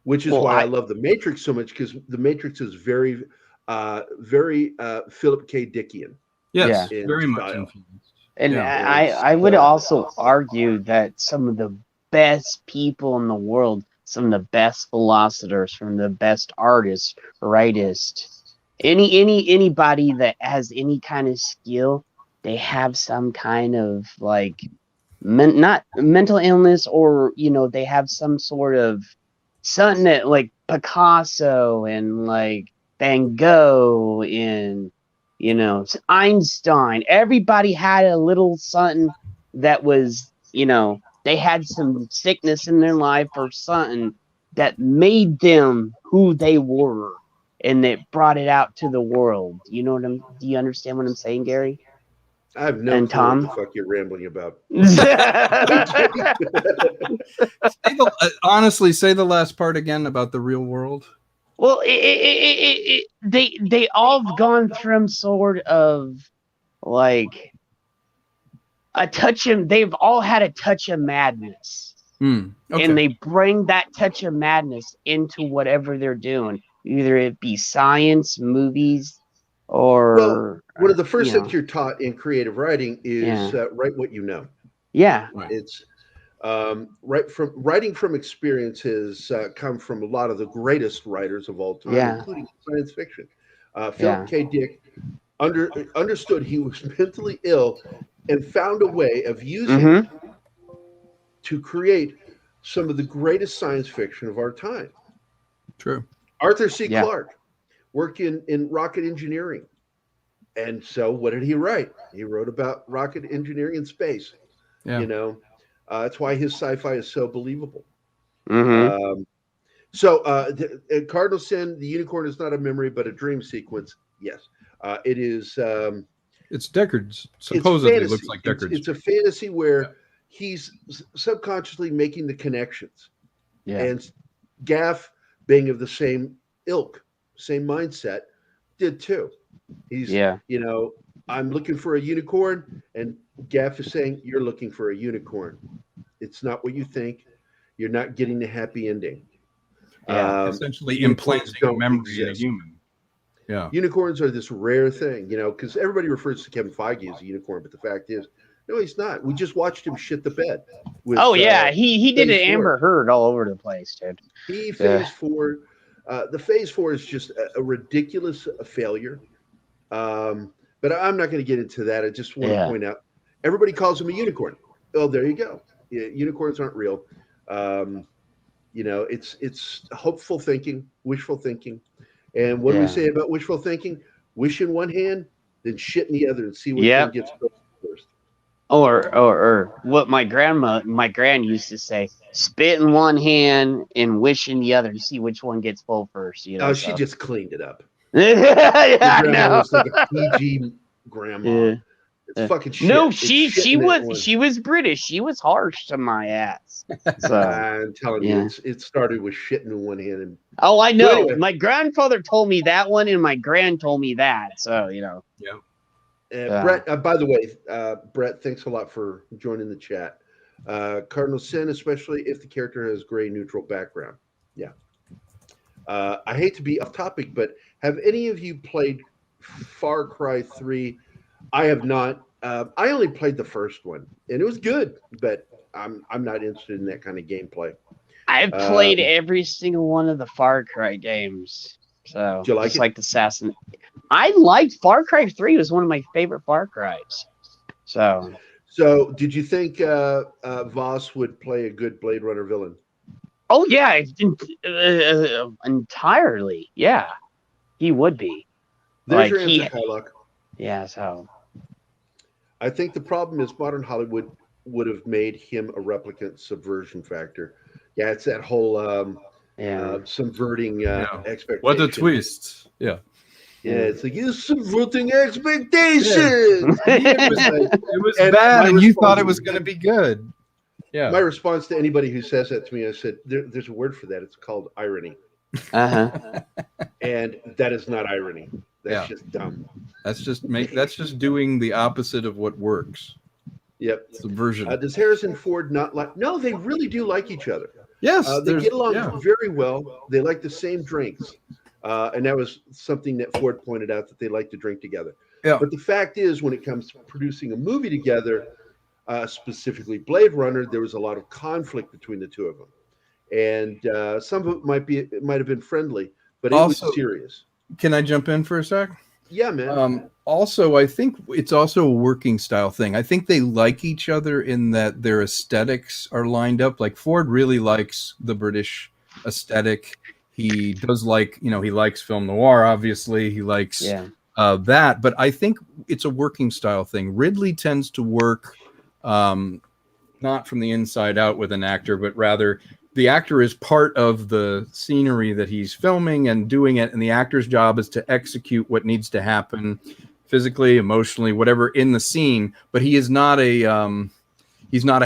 Which is why I love The Matrix so much, because The Matrix is very, very Philip K. Dickian. Yes, very much influenced. And I would also argue that some of the best people in the world, some of the best philosophers, from the best artists, writers, anybody that has any kind of skill, they have some kind of like not mental illness, or they have some sort of something that, like Picasso and like Van Gogh and Einstein. Everybody had a little something that was, they had some sickness in their life or something that made them who they were, and that brought it out to the world. Do you understand what I'm saying, Gary? I have no clue what the fuck you're rambling about. Honestly, say the last part again about the real world. Well, they all have gone through sort of like a touch of. They've all had a touch of madness, okay. And they bring that touch of madness into whatever they're doing, either it be science, movies, or one of the first things you're taught in creative writing is write what you know. Yeah, it's writing from experiences come from a lot of the greatest writers of all time, including science fiction. Philip K. Dick understood he was mentally ill and found a way of using it to create some of the greatest science fiction of our time. True. Arthur C. Clarke worked in rocket engineering. And so what did he write? He wrote about rocket engineering in space. Yeah. That's why his sci-fi is so believable. Cardinal Sin, the unicorn is not a memory, but a dream sequence. Yes. It is. It's Deckard's. Supposedly looks like Deckard's. It's a fantasy where he's subconsciously making the connections. Yeah. And Gaff, being of the same ilk, same mindset, did too. He's, I'm looking for a unicorn, and Gaff is saying, you're looking for a unicorn. It's not what you think. You're not getting the happy ending. Essentially implanting a memory in a human. Yeah. Unicorns are this rare thing, because everybody refers to Kevin Feige as a unicorn, but the fact is, no, he's not. We just watched him shit the bed. With, he did an Amber Heard all over the place, dude. Phase 4. The Phase 4 is just a ridiculous failure. But I'm not going to get into that. I just want to point out, everybody calls him a unicorn. Oh, there you go. Yeah, unicorns aren't real. It's hopeful thinking, wishful thinking. And what do we say about wishful thinking? Wish in one hand, then shit in the other, and see which one gets first. Or what my gran used to say: spit in one hand and wish in the other to see which one gets full first. She just cleaned it up. I know. Was like a PG grandma. It's fucking shit. No, she was British. She was harsh to my ass. So I'm telling you, it started with shitting in one hand. And I know. Anyway, my grandfather told me that one, and my gran told me that. So Yeah. Brett, by the way, Brett, thanks a lot for joining the chat. Cardinal Sin, especially if the character has gray neutral background. Yeah. I hate to be off topic, but have any of you played Far Cry 3? I have not. I only played the first one, and it was good, but I'm not interested in that kind of gameplay. I've played every single one of the Far Cry games. So do you like just it? like Assassin. I liked Far Cry 3. It was one of my favorite Far Cries. So did you think Voss would play a good Blade Runner villain? Oh yeah, entirely. Yeah, he would be. There's your answer, Kylock. Yeah, so I think the problem is modern Hollywood would have made him a replicant subversion factor. Yeah, it's that whole subverting expectations. What a twist! Yeah. Yeah, it's like you're subverting expectations. It was bad, and you thought it was going to be good. Yeah. My response to anybody who says that to me, I said, "There's a word for that. It's called irony." And that is not irony. That's just dumb. That's just doing the opposite of what works. Yep. Subversion. Does Harrison Ford not like? No, they really do like each other. Yes, they get along very well. They like the same drinks, and that was something that Ford pointed out, that they like to drink together. Yeah. But the fact is, when it comes to producing a movie together, specifically Blade Runner, there was a lot of conflict between the two of them, and some of it might have been friendly, but it was serious. Can I jump in for a sec? Yeah, man. Also, I think it's also a working style thing. I think they like each other in that their aesthetics are lined up. Like Ford really likes the British aesthetic. He does like, he likes film noir, obviously. He likes that. But I think it's a working style thing. Ridley tends to work not from the inside out with an actor, but rather the actor is part of the scenery that he's filming and doing it, and the actor's job is to execute what needs to happen physically, emotionally, whatever in the scene. But he is not a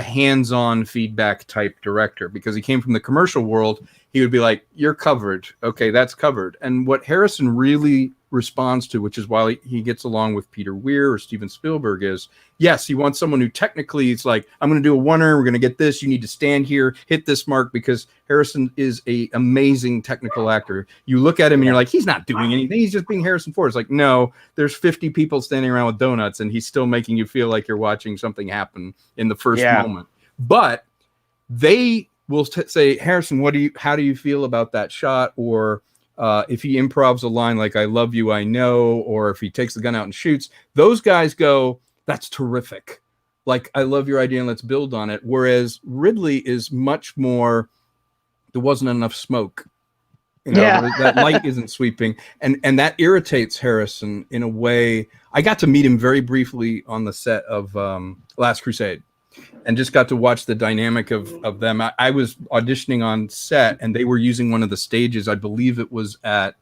hands-on feedback type director, because he came from the commercial world. He would be like, "You're covered. Okay, that's covered." And what Harrison really responds to, which is why he gets along with Peter Weir or Steven Spielberg, is yes, he wants someone who technically is like, "I'm going to do a oneer. We're going to get this. You need to stand here, hit this mark," because Harrison is a amazing technical actor. You look at him and you're like, he's not doing anything. He's just being Harrison Ford. It's like, no, there's 50 people standing around with donuts, and he's still making you feel like you're watching something happen in the first moment. But they will say, "Harrison, how do you feel about that shot?" Or if he improvs a line like "I love you, I know," or if he takes the gun out and shoots, those guys go, "That's terrific. Like, I love your idea and let's build on it." Whereas Ridley is much more, there wasn't enough smoke. That light isn't sweeping. And that irritates Harrison in a way. I got to meet him very briefly on the set of Last Crusade, and just got to watch the dynamic of them. I was auditioning on set, and they were using one of the stages. I believe it was at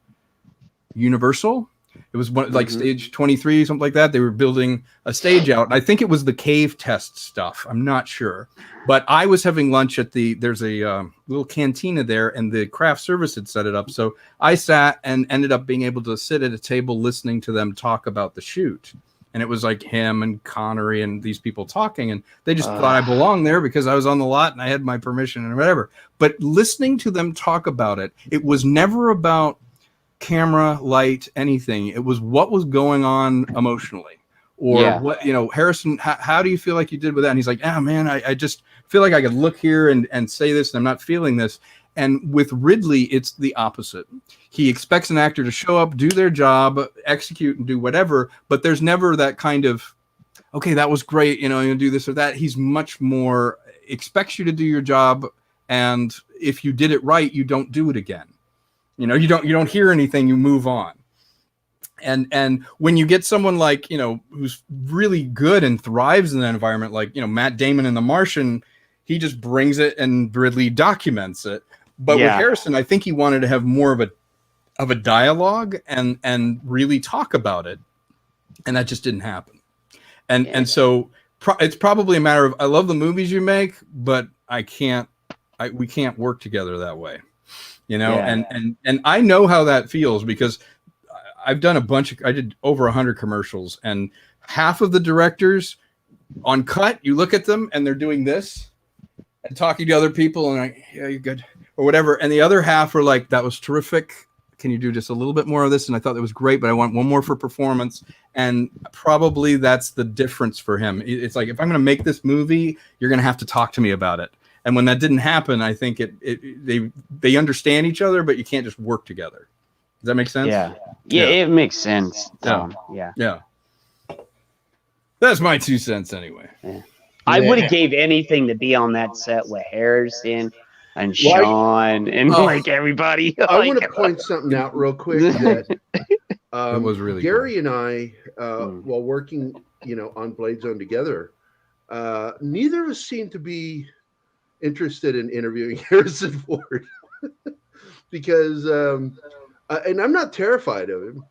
Universal. It was like stage 23, something like that. They were building a stage out. I think it was the cave test stuff. I'm not sure. But I was having lunch at there's a little cantina there, and the craft service had set it up. So I sat and ended up being able to sit at a table listening to them talk about the shoot. And it was like him and Connery and these people talking, and they just thought I belonged there because I was on the lot and I had my permission and whatever. But listening to them talk about it, it was never about camera, light, anything. It was what was going on emotionally, or what, Harrison, how do you feel like you did with that? And he's like, "Oh man, I just feel like I could look here and say this, and I'm not feeling this." And with Ridley, it's the opposite. He expects an actor to show up, do their job, execute, and do whatever, but there's never that kind of, "Okay, that was great, you do this or that." He's much more expects you to do your job, and if you did it right, you don't do it again. You don't hear anything, you move on. And when you get someone like, who's really good and thrives in that environment, like, Matt Damon in The Martian, he just brings it and Ridley documents it. But with Harrison, I think he wanted to have more of a dialogue and really talk about it, and that just didn't happen. And so it's probably a matter of, I love the movies you make, but we can't work together that way, And I know how that feels, because I've done I did over 100 commercials, and half of the directors on cut, you look at them and they're doing this and talking to other people and like, "Yeah, you're good," or whatever. And the other half are like, "That was terrific. Can you do just a little bit more of this? And I thought that was great, but I want one more for performance." And probably that's the difference for him. It's like, if I'm going to make this movie, you're going to have to talk to me about it. And when that didn't happen, I think they understand each other, but you can't just work together. Does that make sense? Yeah, it makes sense. Yeah. That's my 2 cents anyway. Yeah. I would have gave anything to be on that set with Harrison and Sean and like everybody. I want to point something out real quick. That it was really Gary and I, while working, on Blade Zone together, neither of us seemed to be interested in interviewing Harrison Ford because, and I'm not terrified of him.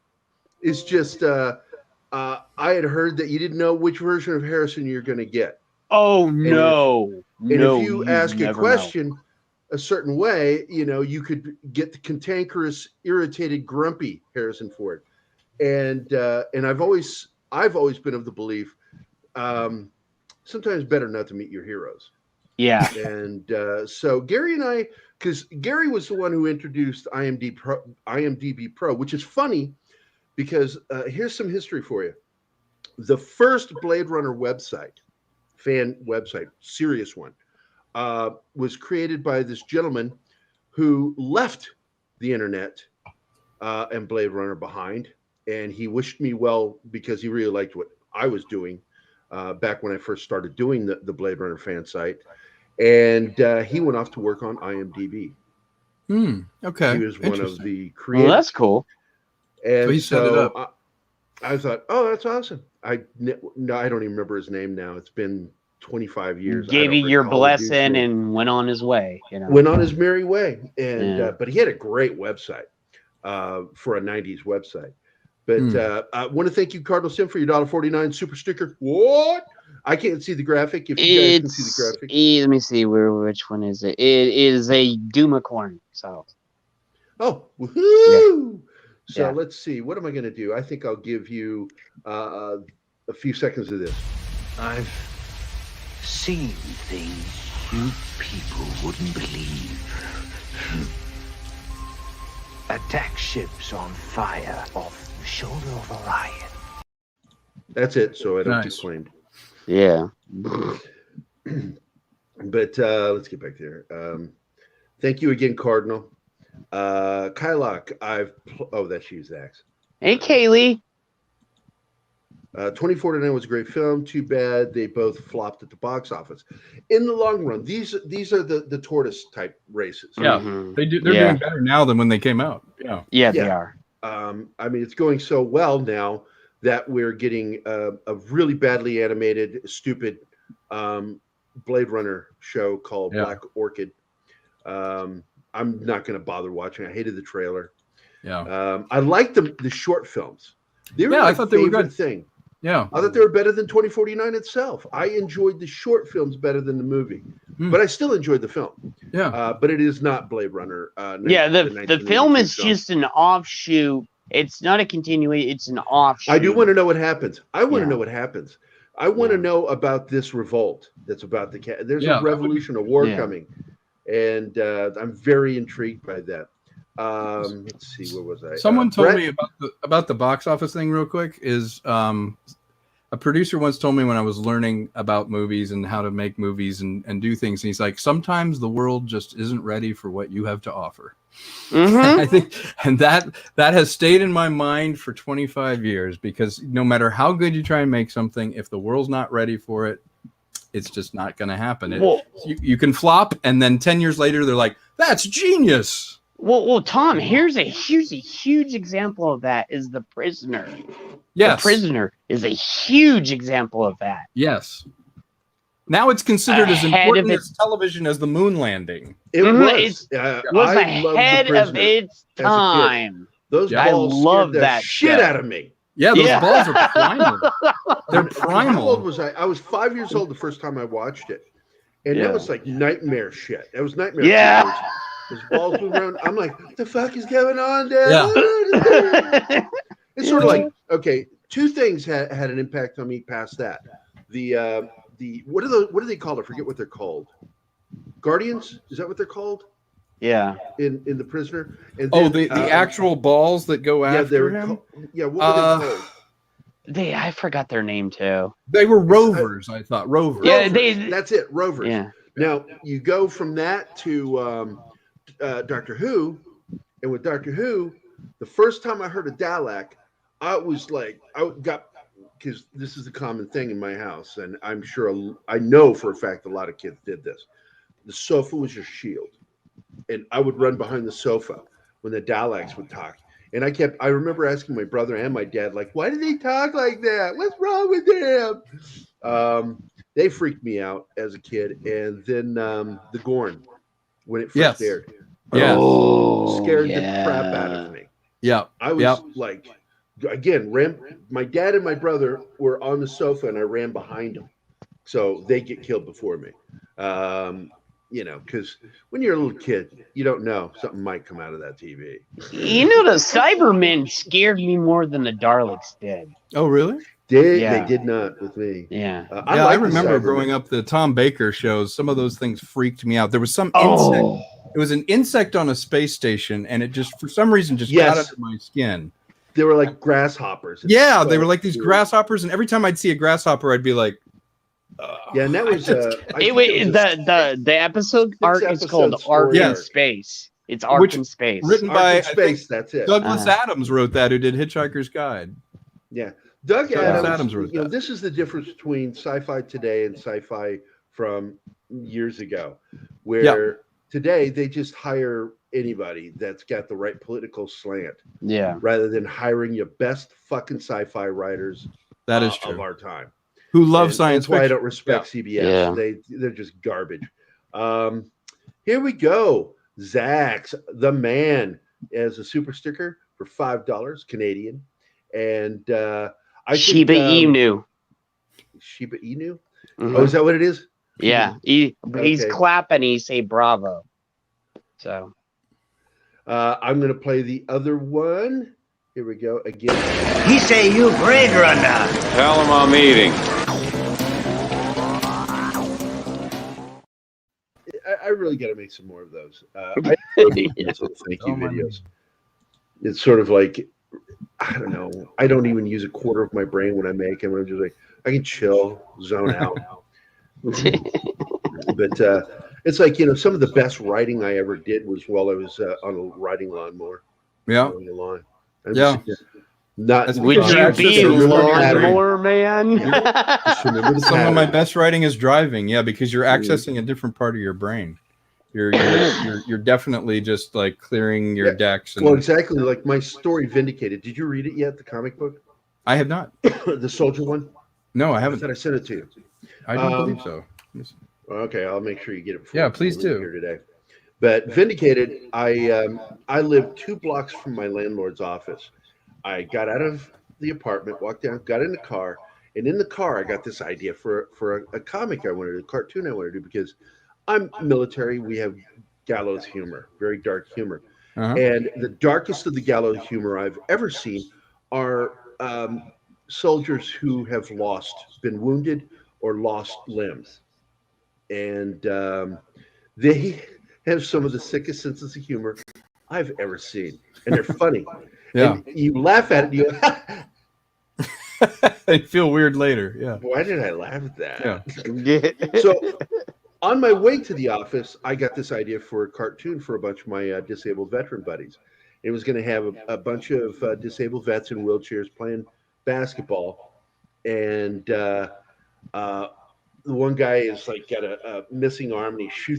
is just I had heard that you didn't know which version of Harrison you're going to get. Oh no! If you ask a question a certain way, you could get the cantankerous, irritated, grumpy Harrison Ford. And I've always been of the belief, sometimes better not to meet your heroes. Yeah. And so Gary and I, because Gary was the one who introduced IMDb Pro, which is funny because here's some history for you. The first Blade Runner website, fan website, serious one, was created by this gentleman who left the internet and Blade Runner behind. And he wished me well because he really liked what I was doing back when I first started doing the Blade Runner fan site. And he went off to work on IMDb. Okay. He was one of the creators. Well, that's cool. And so he set it up. I thought, oh, that's awesome. I don't even remember his name now. It's been 25 years. Gave you your blessing and went on his way. Went on his merry way. And but he had a great website for a 90s website. But I want to thank you, Cardinal Sim, for your $1.49 super sticker. What? I can't see the graphic. If you guys can see the graphic. Let me see which one is it. It is a Doomacorn. So. Oh, woohoo! Yeah. So let's see. What am I going to do? I think I'll give you a few seconds of this. I've seen things you people wouldn't believe. Attack ships on fire off the shoulder of Orion. That's it. So I don't get claimed. Yeah. But let's get back there. Thank you again, Cardinal. Kylock, that's you, Zax. Hey, Kaylee. 2049 was a great film. Too bad they both flopped at the box office. In the long run, these are the tortoise type races. Yeah, they're doing better now than when they came out. Yeah, they are. I mean, it's going so well now that we're getting a really badly animated, stupid Blade Runner show called Black Orchid. I'm not going to bother watching. I hated the trailer. Yeah. I liked the short films. They were I thought they were good. Thing. Yeah. I thought they were better than 2049 itself. I enjoyed the short films better than the movie, but I still enjoyed the film. Yeah. But it is not Blade Runner. The film is just an offshoot. It's not a continuation. It's an offshoot. I do want to know what happens. I want to know what happens. I want to know about this revolt that's about the cat. There's a revolution, a war coming. And I'm very intrigued by that. Let's see, where was I? Someone told me about the box office thing real quick. Is a producer once told me when I was learning about movies and how to make movies and do things. And he's like, sometimes the world just isn't ready for what you have to offer. Mm-hmm. I think, and that has stayed in my mind for 25 years, because no matter how good you try and make something, if the world's not ready for it, it's just not going to happen. You can flop, and then 10 years later, they're like, that's genius. Well, Tom, here's a huge example of that is The Prisoner. Yes. The Prisoner is a huge example of that. Yes. Now it's considered as important as television as the moon landing. It was. Was ahead of its time. Those balls scared the shit out of me. Yeah, those balls are primal. They're primal. How old was I? I was 5 years old the first time I watched it. And that was like nightmare shit. That was nightmare shit. His balls move around. I'm like, what the fuck is going on there? Yeah. It's sort of like, okay, two things had an impact on me past that. The what do they called? I forget what they're called. Guardians? Is that what they're called? Yeah. In The Prisoner. And then, the actual balls that go after him? What were they called? I forgot their name too. They were rovers, I thought. Rovers. Yeah, that's it, rovers. Yeah. Now you go from that to Doctor Who, and with Doctor Who, the first time I heard of Dalek, I was like, because this is a common thing in my house, and I'm sure I know for a fact a lot of kids did this. The sofa was your shield, and I would run behind the sofa when the Daleks would talk. And I remember asking my brother and my dad, like, why do they talk like that? What's wrong with them? They freaked me out as a kid. And then the Gorn, when it first aired. Yeah. Scared the crap out of me. Yeah. I was like again, my dad and my brother were on the sofa, and I ran behind them, so they get killed before me. Because when you're a little kid, you don't know something might come out of that TV. The Cybermen scared me more than the Daleks did. Oh, really? They did not with me. Yeah. I remember growing up the Tom Baker shows. Some of those things freaked me out. There was some insect. It was an insect on a space station, and it just, for some reason, got under my skin. They were like grasshoppers. Yeah, they were like these grasshoppers, and every time I'd see a grasshopper, I'd be like, yeah, and that was the episode arc is called Arc in Space. It's Arc in Space. Written by Space, that's it. Douglas Adams wrote that, who did Hitchhiker's Guide. Yeah. Douglas Adams wrote that. This is the difference between sci-fi today and sci-fi from years ago, where today they just hire anybody that's got the right political slant. Yeah. Rather than hiring your best fucking sci-fi writers that is true. Of our time. Who love science fiction. That's why I don't respect CBS. Yeah. They're just garbage. Here we go. Zax, the man, as a super sticker for $5 Canadian. And Shiba Inu. Shiba Inu? Mm-hmm. Oh, is that what it is? Yeah. He's clapping. He say bravo. So I'm going to play the other one. Here we go again. He say you Blade Runner. Tell him I'm eating. I really got to make some more of those. Thank you videos. It's sort of like, I don't know. I don't even use a quarter of my brain when I make them. I'm just like, I can chill, zone out. But it's like, some of the best writing I ever did was while I was on a riding lawnmower. Yeah. Mowing the lawn. Would you be a lawnmower man? Some of my best writing is driving. Yeah, because you're accessing a different part of your brain. You're definitely just like clearing your decks. Well, exactly. Like my story, Vindicated. Did you read it yet? The comic book? I have not. The soldier one? No, I haven't. I thought I sent it to you. I don't believe so. Okay, I'll make sure you get it. Yeah, please do. Here today. But Vindicated, I live 2 blocks from my landlord's office. I got out of the apartment, walked down, got in the car, and in the car I got this idea for a comic I wanted to do, a cartoon I wanted to do, because I'm military. We have gallows humor, very dark humor. And the darkest of the gallows humor I've ever seen are soldiers who have been wounded or lost limbs. And they have some of the sickest senses of humor I've ever seen. And they're funny. Yeah. And you laugh at it, you go, I feel weird later. Yeah. Why did I laugh at that? Yeah. So on my way to the office, I got this idea for a cartoon for a bunch of my disabled veteran buddies. It was going to have a bunch of disabled vets in wheelchairs playing basketball. And the one guy is like got a missing arm, and he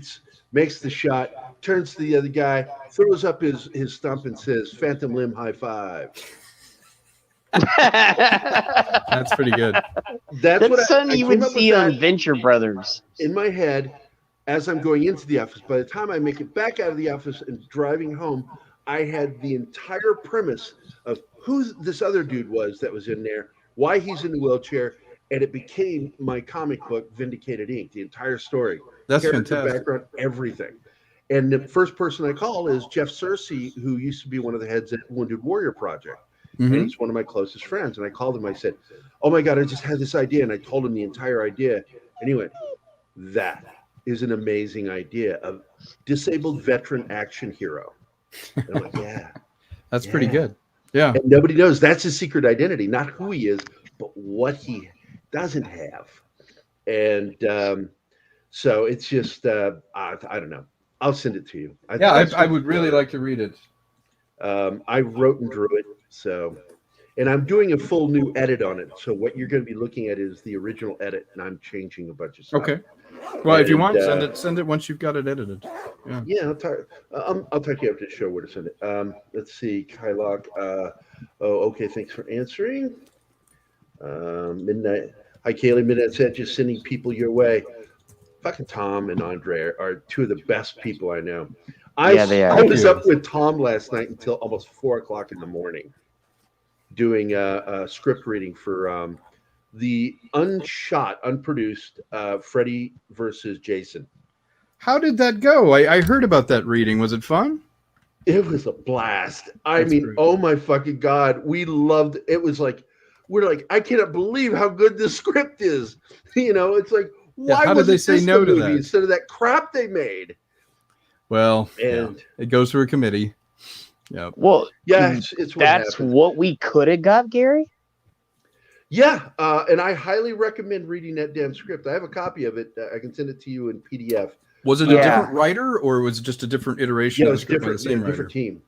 makes the shot, turns to the other guy, throws up his stump and says, "Phantom limb high five." That's pretty good. That's something you would see on Venture Brothers. In my head, as I'm going into the office, by the time I make it back out of the office and driving home, I had the entire premise of who this other dude was that was in there, why he's in the wheelchair, and it became my comic book, Vindicated Inc., the entire story. That's character, fantastic. Background, everything. And the first person I call is Jeff Searcy, who used to be one of the heads at Wounded Warrior Project. And he's one of my closest friends. And I called him. I said, "Oh my God, I just had this idea." And I told him the entire idea. And he went, "That is an amazing idea of disabled veteran action hero." And I'm like, "Yeah, that's pretty good." Yeah. And nobody knows that's his secret identity, not who he is, but what he doesn't have. And so it's just, I don't know. I'll send it to you. I would really like to read it. I wrote and drew it. So, and I'm doing a full new edit on it. So what you're going to be looking at is the original edit, and I'm changing a bunch of stuff. Okay. Well, if you want, send it once you've got it edited. Yeah, I'll talk to you after the show where to send it. Let's see, Kylock. Okay, thanks for answering. Midnight. Hi, Kaylee. Midnight said just sending people your way. Fucking Tom and Andre are 2 of the best people I know. I was up with Tom last night until almost 4 o'clock in the morning. doing a script reading for the unshot, unproduced Freddy versus Jason. How did that go? I heard about that reading. Was it fun? It was a blast. That's great. great. Oh my fucking God. We loved it. It was like, we're like, I cannot believe how good this script is. It's like, why how did they say no to that instead of that crap they made? Well, and it goes through a committee. Yeah. Well, yeah, it's that's what we could have got, Gary. Yeah, and I highly recommend reading that damn script. I have a copy of it. I can send it to you in PDF. Was it a different writer, or was it just a different iteration? Yeah, it of was the script different. by the same Different writer? team.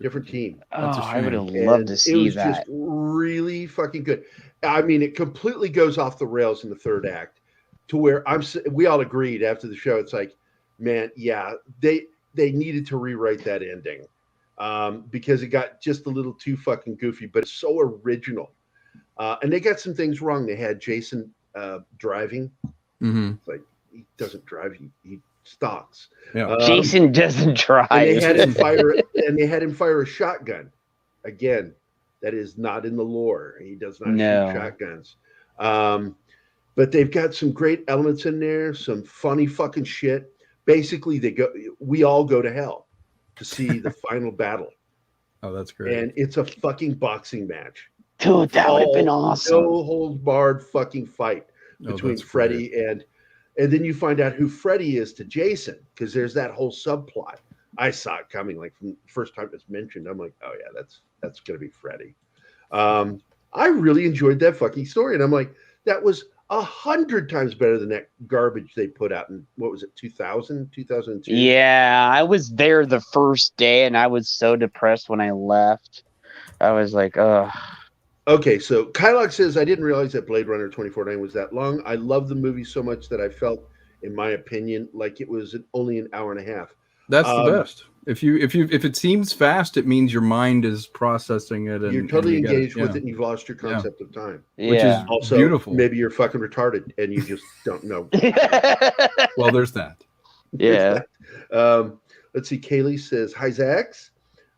Different team. Oh, I would have loved to see that. It was just really fucking good. I mean, it completely goes off the rails in the third act, to where we all agreed after the show. It's like, man, yeah, they needed to rewrite that ending because it got just a little too fucking goofy, but it's so original. And they got some things wrong. They had Jason driving. Mm-hmm. It's like, he doesn't drive. He stalks. Yeah. Jason doesn't drive. And they had him fire a shotgun. Again, that is not in the lore. He does not shoot shotguns. But they've got some great elements in there. Some funny fucking shit. Basically, we all go to hell to see the final battle. Oh, that's great. And it's a fucking boxing match. Dude, that would have been awesome. No holds barred fucking fight between Freddy and then you find out who Freddy is to Jason, because there's that whole subplot. I saw it coming, like from the first time it's mentioned. I'm like, oh yeah, that's gonna be Freddy. I really enjoyed that fucking story, and I'm like, that was 100 times better than that garbage they put out in, what was it, 2000, 2002? Yeah, I was there the first day, and I was so depressed when I left. I was like, ugh. Okay, so Kylok says, I didn't realize that Blade Runner 2049 was that long. I love the movie so much that I felt, in my opinion, like it was only an hour and a half. That's the best. If it seems fast, it means your mind is processing it. And you're totally engaged with it, and you've lost your concept of time. Which is also beautiful. Maybe you're fucking retarded and you just don't know. Well, there's that. Yeah. Let's see. Kaylee says, hi, Zax.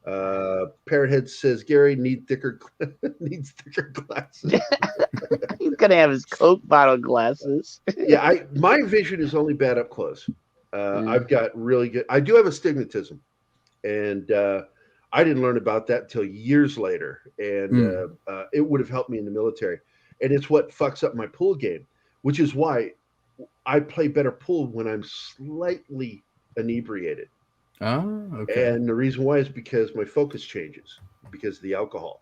Parrothead says, Gary needs thicker glasses. He's gonna have his Coke bottle glasses. Yeah, my vision is only bad up close. I've got really good. I do have astigmatism, and I didn't learn about that until years later. And it would have helped me in the military. And it's what fucks up my pool game, which is why I play better pool when I'm slightly inebriated. Oh, okay. And the reason why is because my focus changes because of the alcohol,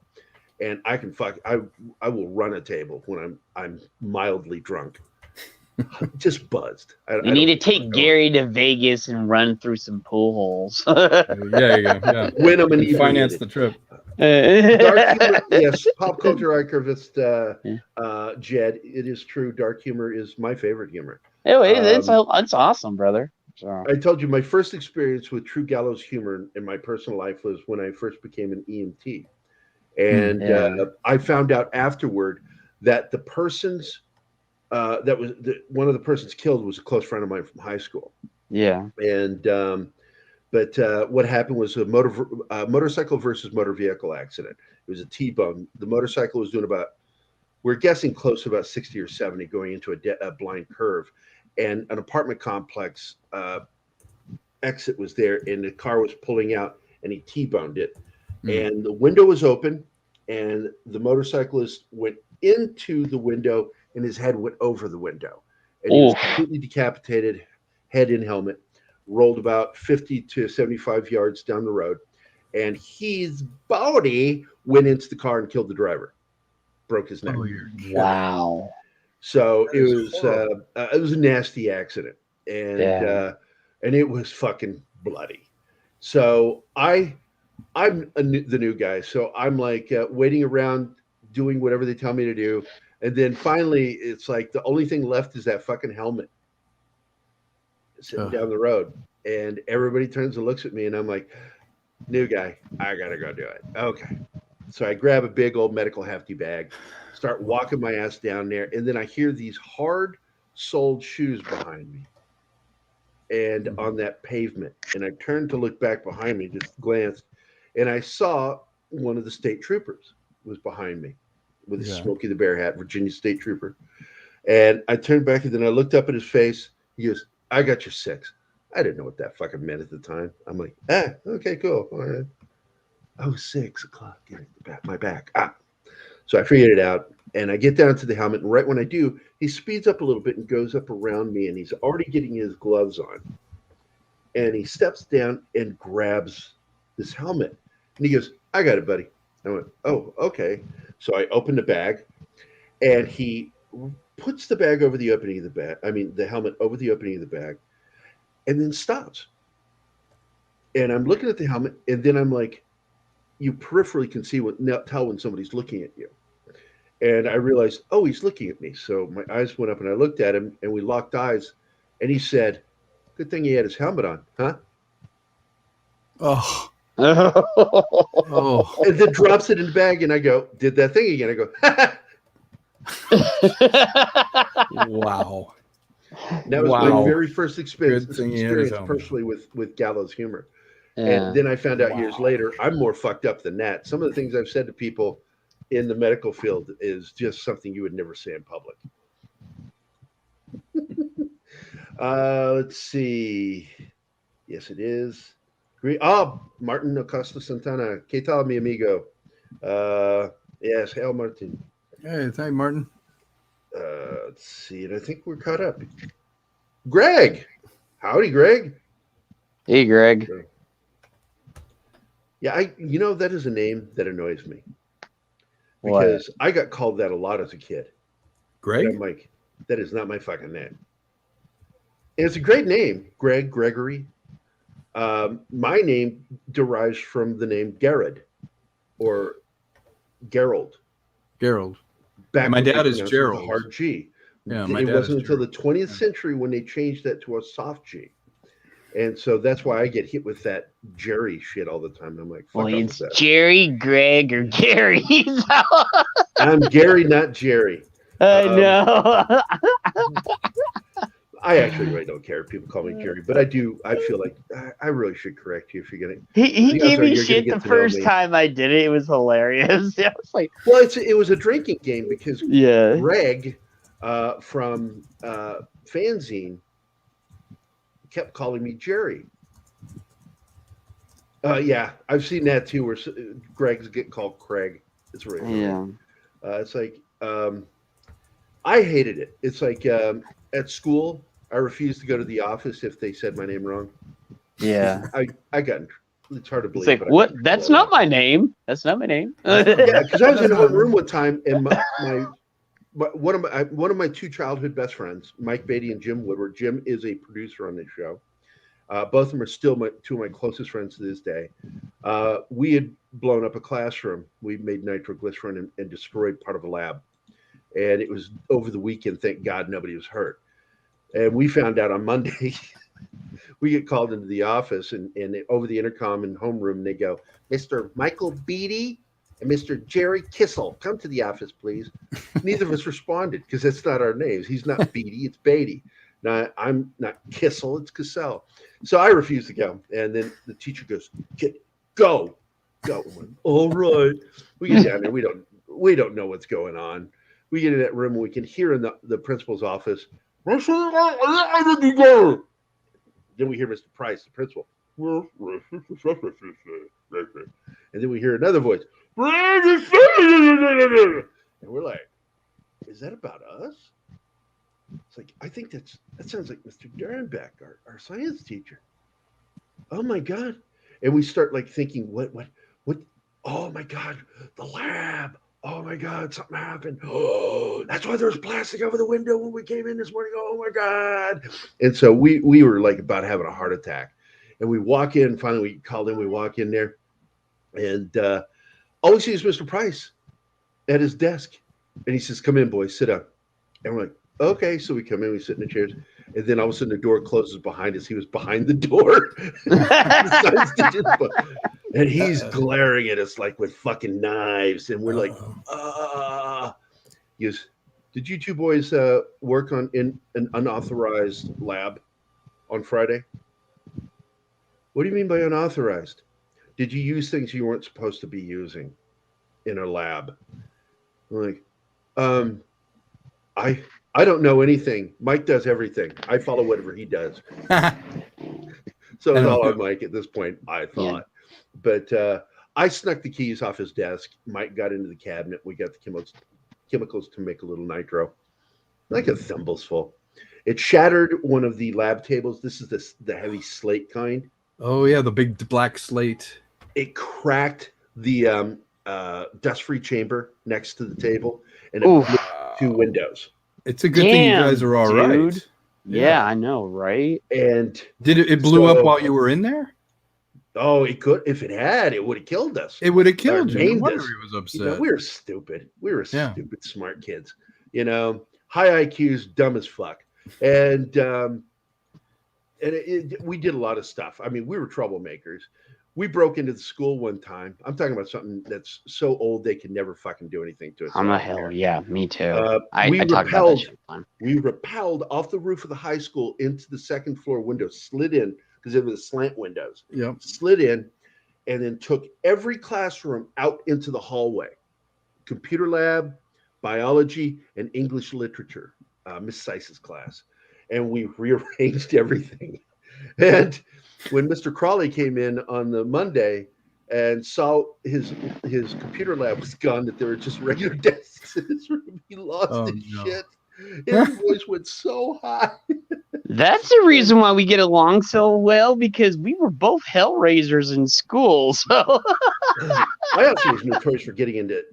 and I will run a table when I'm mildly drunk, just buzzed. You need to take Gary to Vegas and run through some pool holes. Yeah, you go. Yeah. When I'm inebriated. Finance the trip. Dark humor, yes, pop culture archivist Jed. It is true. Dark humor is my favorite humor. It's awesome, brother. So. I told you my first experience with true gallows humor in my personal life was when I first became an EMT. And I found out afterward that the person's one of the persons killed was a close friend of mine from high school. Yeah. And but what happened was a motorcycle versus motor vehicle accident. It was a T-bone. The motorcycle was doing we're guessing close to about 60 or 70 going into a blind curve. And an apartment complex exit was there, and the car was pulling out, and he T-boned it. And the window was open, and the motorcyclist went into the window, and his head went over the window. And he was completely decapitated, head in helmet, rolled about 50 to 75 yards down the road, and his body went into the car and killed the driver, broke his neck. Wow. So it was a nasty accident, and it was fucking bloody. So I'm the new guy, so I'm like waiting around, doing whatever they tell me to do, and then finally it's like the only thing left is that fucking helmet sitting down the road, and everybody turns and looks at me, and I'm like, new guy, I gotta go do it. Okay. So I grab a big old medical hefty bag, start walking my ass down there, and then I hear these hard-soled shoes behind me and on that pavement. And I turned to look back behind me, just glanced, and I saw one of the state troopers. was behind me with his Smokey the Bear hat, Virginia State Trooper. And I turned back and then I looked up at his face. He goes, I got your 6. I didn't know what that fucking meant at the time. I'm like, okay, cool. All right. Oh, 6 o'clock. Get my back. So I figured it out. And I get down to the helmet. And right when I do, he speeds up a little bit and goes up around me. And he's already getting his gloves on. And he steps down and grabs this helmet. And he goes, I got it, buddy. I went, oh, okay. So I opened the bag. And he puts the bag over the opening of the bag. I mean, the helmet over the opening of the bag. And then stops. And I'm looking at the helmet. And then I'm like, you peripherally can tell when somebody's looking at you. And I realized, oh, he's looking at me. So my eyes went up and I looked at him and we locked eyes. And he said, good thing he had his helmet on, huh? Oh. And then drops it in the bag. And I go, did that thing again. I go, wow. That was my very first experience personally with gallows humor. Yeah. And then I found out years later, I'm more fucked up than that. Some of the things I've said to people in the medical field is just something you would never say in public. Let's see. Yes, it is. Martin Acosta Santana. ¿Qué tal, mi amigo? Yes, hail, Martin. Hey, thank you, Martin. Let's see. And I think we're caught up. Greg. Howdy, Greg. Hey, Greg. Yeah, that is a name that annoys me. Because I got called that a lot as a kid. Greg? And I'm like, that is not my fucking name. And it's a great name, Greg, Gregory. My name derives from the name Garrod or Gerald. Gerald. Back my dad is Gerald. The hard G. Yeah, it wasn't until the 20th century when they changed that to a soft G. And so that's why I get hit with that Jerry shit all the time. I'm like, fuck off with that. Jerry, Greg, or Gary. I'm Gary, not Jerry. I know. I actually really don't care if people call me Jerry, but I do. I feel like I really should correct you if you're getting. He gave me shit the first time I did it. It was hilarious. I was like, well, it was a drinking game because Greg from Fanzine kept calling me Jerry. Yeah, I've seen that too, where Greg's get called Craig. It's really it's like I hated it. It's like at school, I refused to go to the office if they said my name wrong. Yeah, I got. It's hard to believe. It's like, what? That's not my name. That's not my name. Yeah, because I was in a room one time, and one of my two childhood best friends, Mike Beatty and Jim Woodward. Jim is a producer on this show. Both of them are still two of my closest friends to this day. We had blown up a classroom. We made nitroglycerin and destroyed part of a lab. And it was over the weekend. Thank God nobody was hurt. And we found out on Monday, we get called into the office and over the intercom in homeroom, they go, Mr. Michael Beatty and Mr. Jerry Kissel, come to the office, please. Neither of us responded because that's not our names. He's not Beatty, it's Beatty. Now, I'm not Kissel, it's Cassell. So I refused to go. And then the teacher goes, go. Went, all right. We get down there. We don't know what's going on. We get in that room and we can hear in the principal's office, then we hear Mr. Price, the principal. And then we hear another voice. And we're like, is that about us? It's like, I think that sounds like Mr. Durenbeck, our science teacher. Oh my God. And we start like thinking, what? Oh my God, the lab. Oh my God, something happened. Oh, that's why there was plastic over the window when we came in this morning. Oh my God. And so we were like about having a heart attack. And we walk in, finally we called in, we walk in there. And all we see is Mr. Price at his desk. And he says, come in, boys, sit down. And we're like, okay. So we come in, we sit in the chairs. And then all of a sudden the door closes behind us. He was behind the door. And he's glaring at us like with fucking knives. And we're like, He goes, did you two boys work in an unauthorized lab on Friday? What do you mean by unauthorized? Did you use things you weren't supposed to be using? in a lab. I'm like, I don't know anything. Mike does everything. I follow whatever he does. So it's all on Mike at this point, I thought. Yeah. But I snuck the keys off his desk. Mike got into the cabinet. We got the chemicals to make a little nitro, like a thimble's full. It shattered one of the lab tables. This is the heavy slate kind. Oh yeah, the big black slate. It cracked the dust-free chamber next to the table, and it blew 2 windows. It's a good thing you guys are all right. Yeah, I know, right? And did it blew up while you were in there? Oh, it could. If it had, it would have killed us. It would have killed you. No wonder he was upset. You know, we were stupid. We were stupid, smart kids. You know, high IQs, dumb as fuck. And we did a lot of stuff. I mean, we were troublemakers. We broke into the school one time. I'm talking about something that's so old they can never fucking do anything to us. I'm a hell, yeah, me too. I talked about that shit. We rappelled off the roof of the high school into the second floor window, slid in because it was slant windows. Yeah, slid in, and then took every classroom out into the hallway. Computer lab, biology, and English literature, Miss Seiss's class, and we rearranged everything. And when Mr. Crawley came in on the Monday and saw his computer lab was gone, that there were just regular desks in his room, he lost his shit. His voice went so high. That's the reason why we get along so well, because we were both hellraisers in school. So I also was notorious for getting into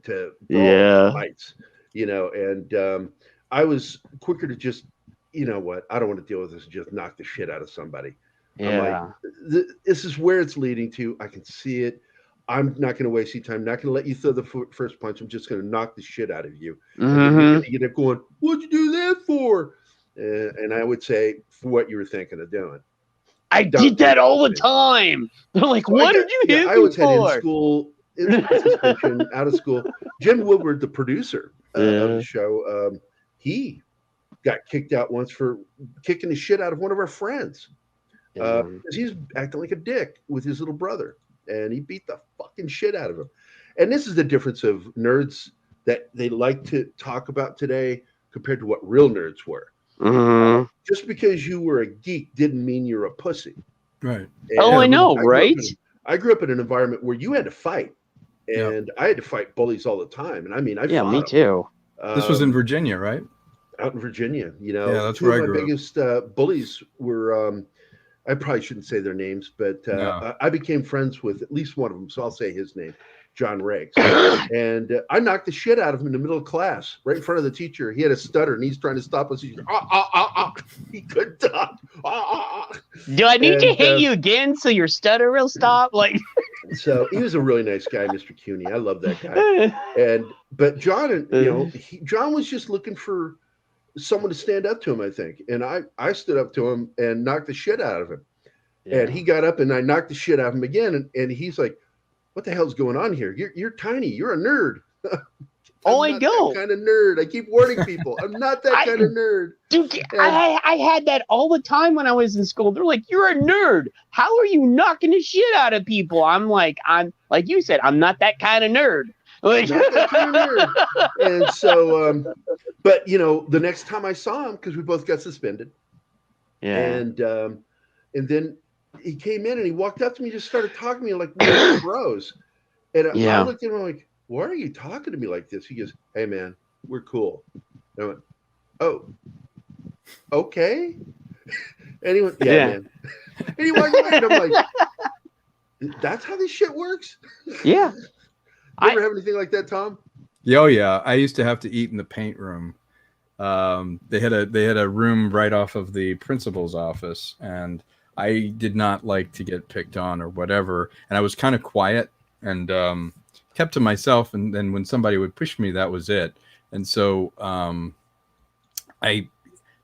fights, you know, and I was quicker to just, you know what, I don't want to deal with this and just knock the shit out of somebody. Yeah. I'm like, this is where it's leading to. I can see it. I'm not going to waste your time. Not going to let you throw the first punch. I'm just going to knock the shit out of you. And then you end up going, what'd you do that for? And I would say, for what you were thinking of doing. I did that all the time. They're like, what did you hit me for? I was in school, in suspension, out of school. Jim Woodward, the producer of the show, he got kicked out once for kicking the shit out of one of our friends. Because he's acting like a dick with his little brother, and he beat the fucking shit out of him. And this is the difference of nerds that they like to talk about today compared to what real nerds were. Just because you were a geek didn't mean you're a pussy. Right. And I know, right? I grew up in an environment where you had to fight, and I had to fight bullies all the time. And I mean, I fought me too. This was in Virginia, right? Out in Virginia, you know. Yeah, that's two where of my biggest bullies were. I probably shouldn't say their names, but I became friends with at least one of them, so I'll say his name, John Riggs. And I knocked the shit out of him in the middle of class, right in front of the teacher. He had a stutter, and he's trying to stop us. He's he couldn't talk. Do I need to hit you again so your stutter will stop? Like, so he was a really nice guy, Mr. Cuny. I love that guy. But John, you know, John was just looking for someone to stand up to him, I think. And I stood up to him and knocked the shit out of him. Yeah. And he got up and I knocked the shit out of him again. And he's like, what the hell's going on here? You're tiny. You're a nerd. I'm not that kind of nerd. I keep warning people. I'm not that kind of nerd. Dude, I had that all the time when I was in school. They're like, you're a nerd. How are you knocking the shit out of people? I'm like you said, I'm not that kind of nerd. Like, not that kind of nerd. And so, but you know, the next time I saw him, because we both got suspended. Yeah. And then he came in and he walked up to me, just started talking to me like we were bros. And I looked at him like, why are you talking to me like this? He goes, hey man, we're cool. And I went, oh, okay. And he went, yeah. Man. And he walked away and I'm like, that's how this shit works? Yeah. You ever have anything like that, Tom? Oh yeah. I used to have to eat in the paint room. They had a room right off of the principal's office, and I did not like to get picked on or whatever. And I was kind of quiet and kept to myself. And then when somebody would push me, that was it. And so I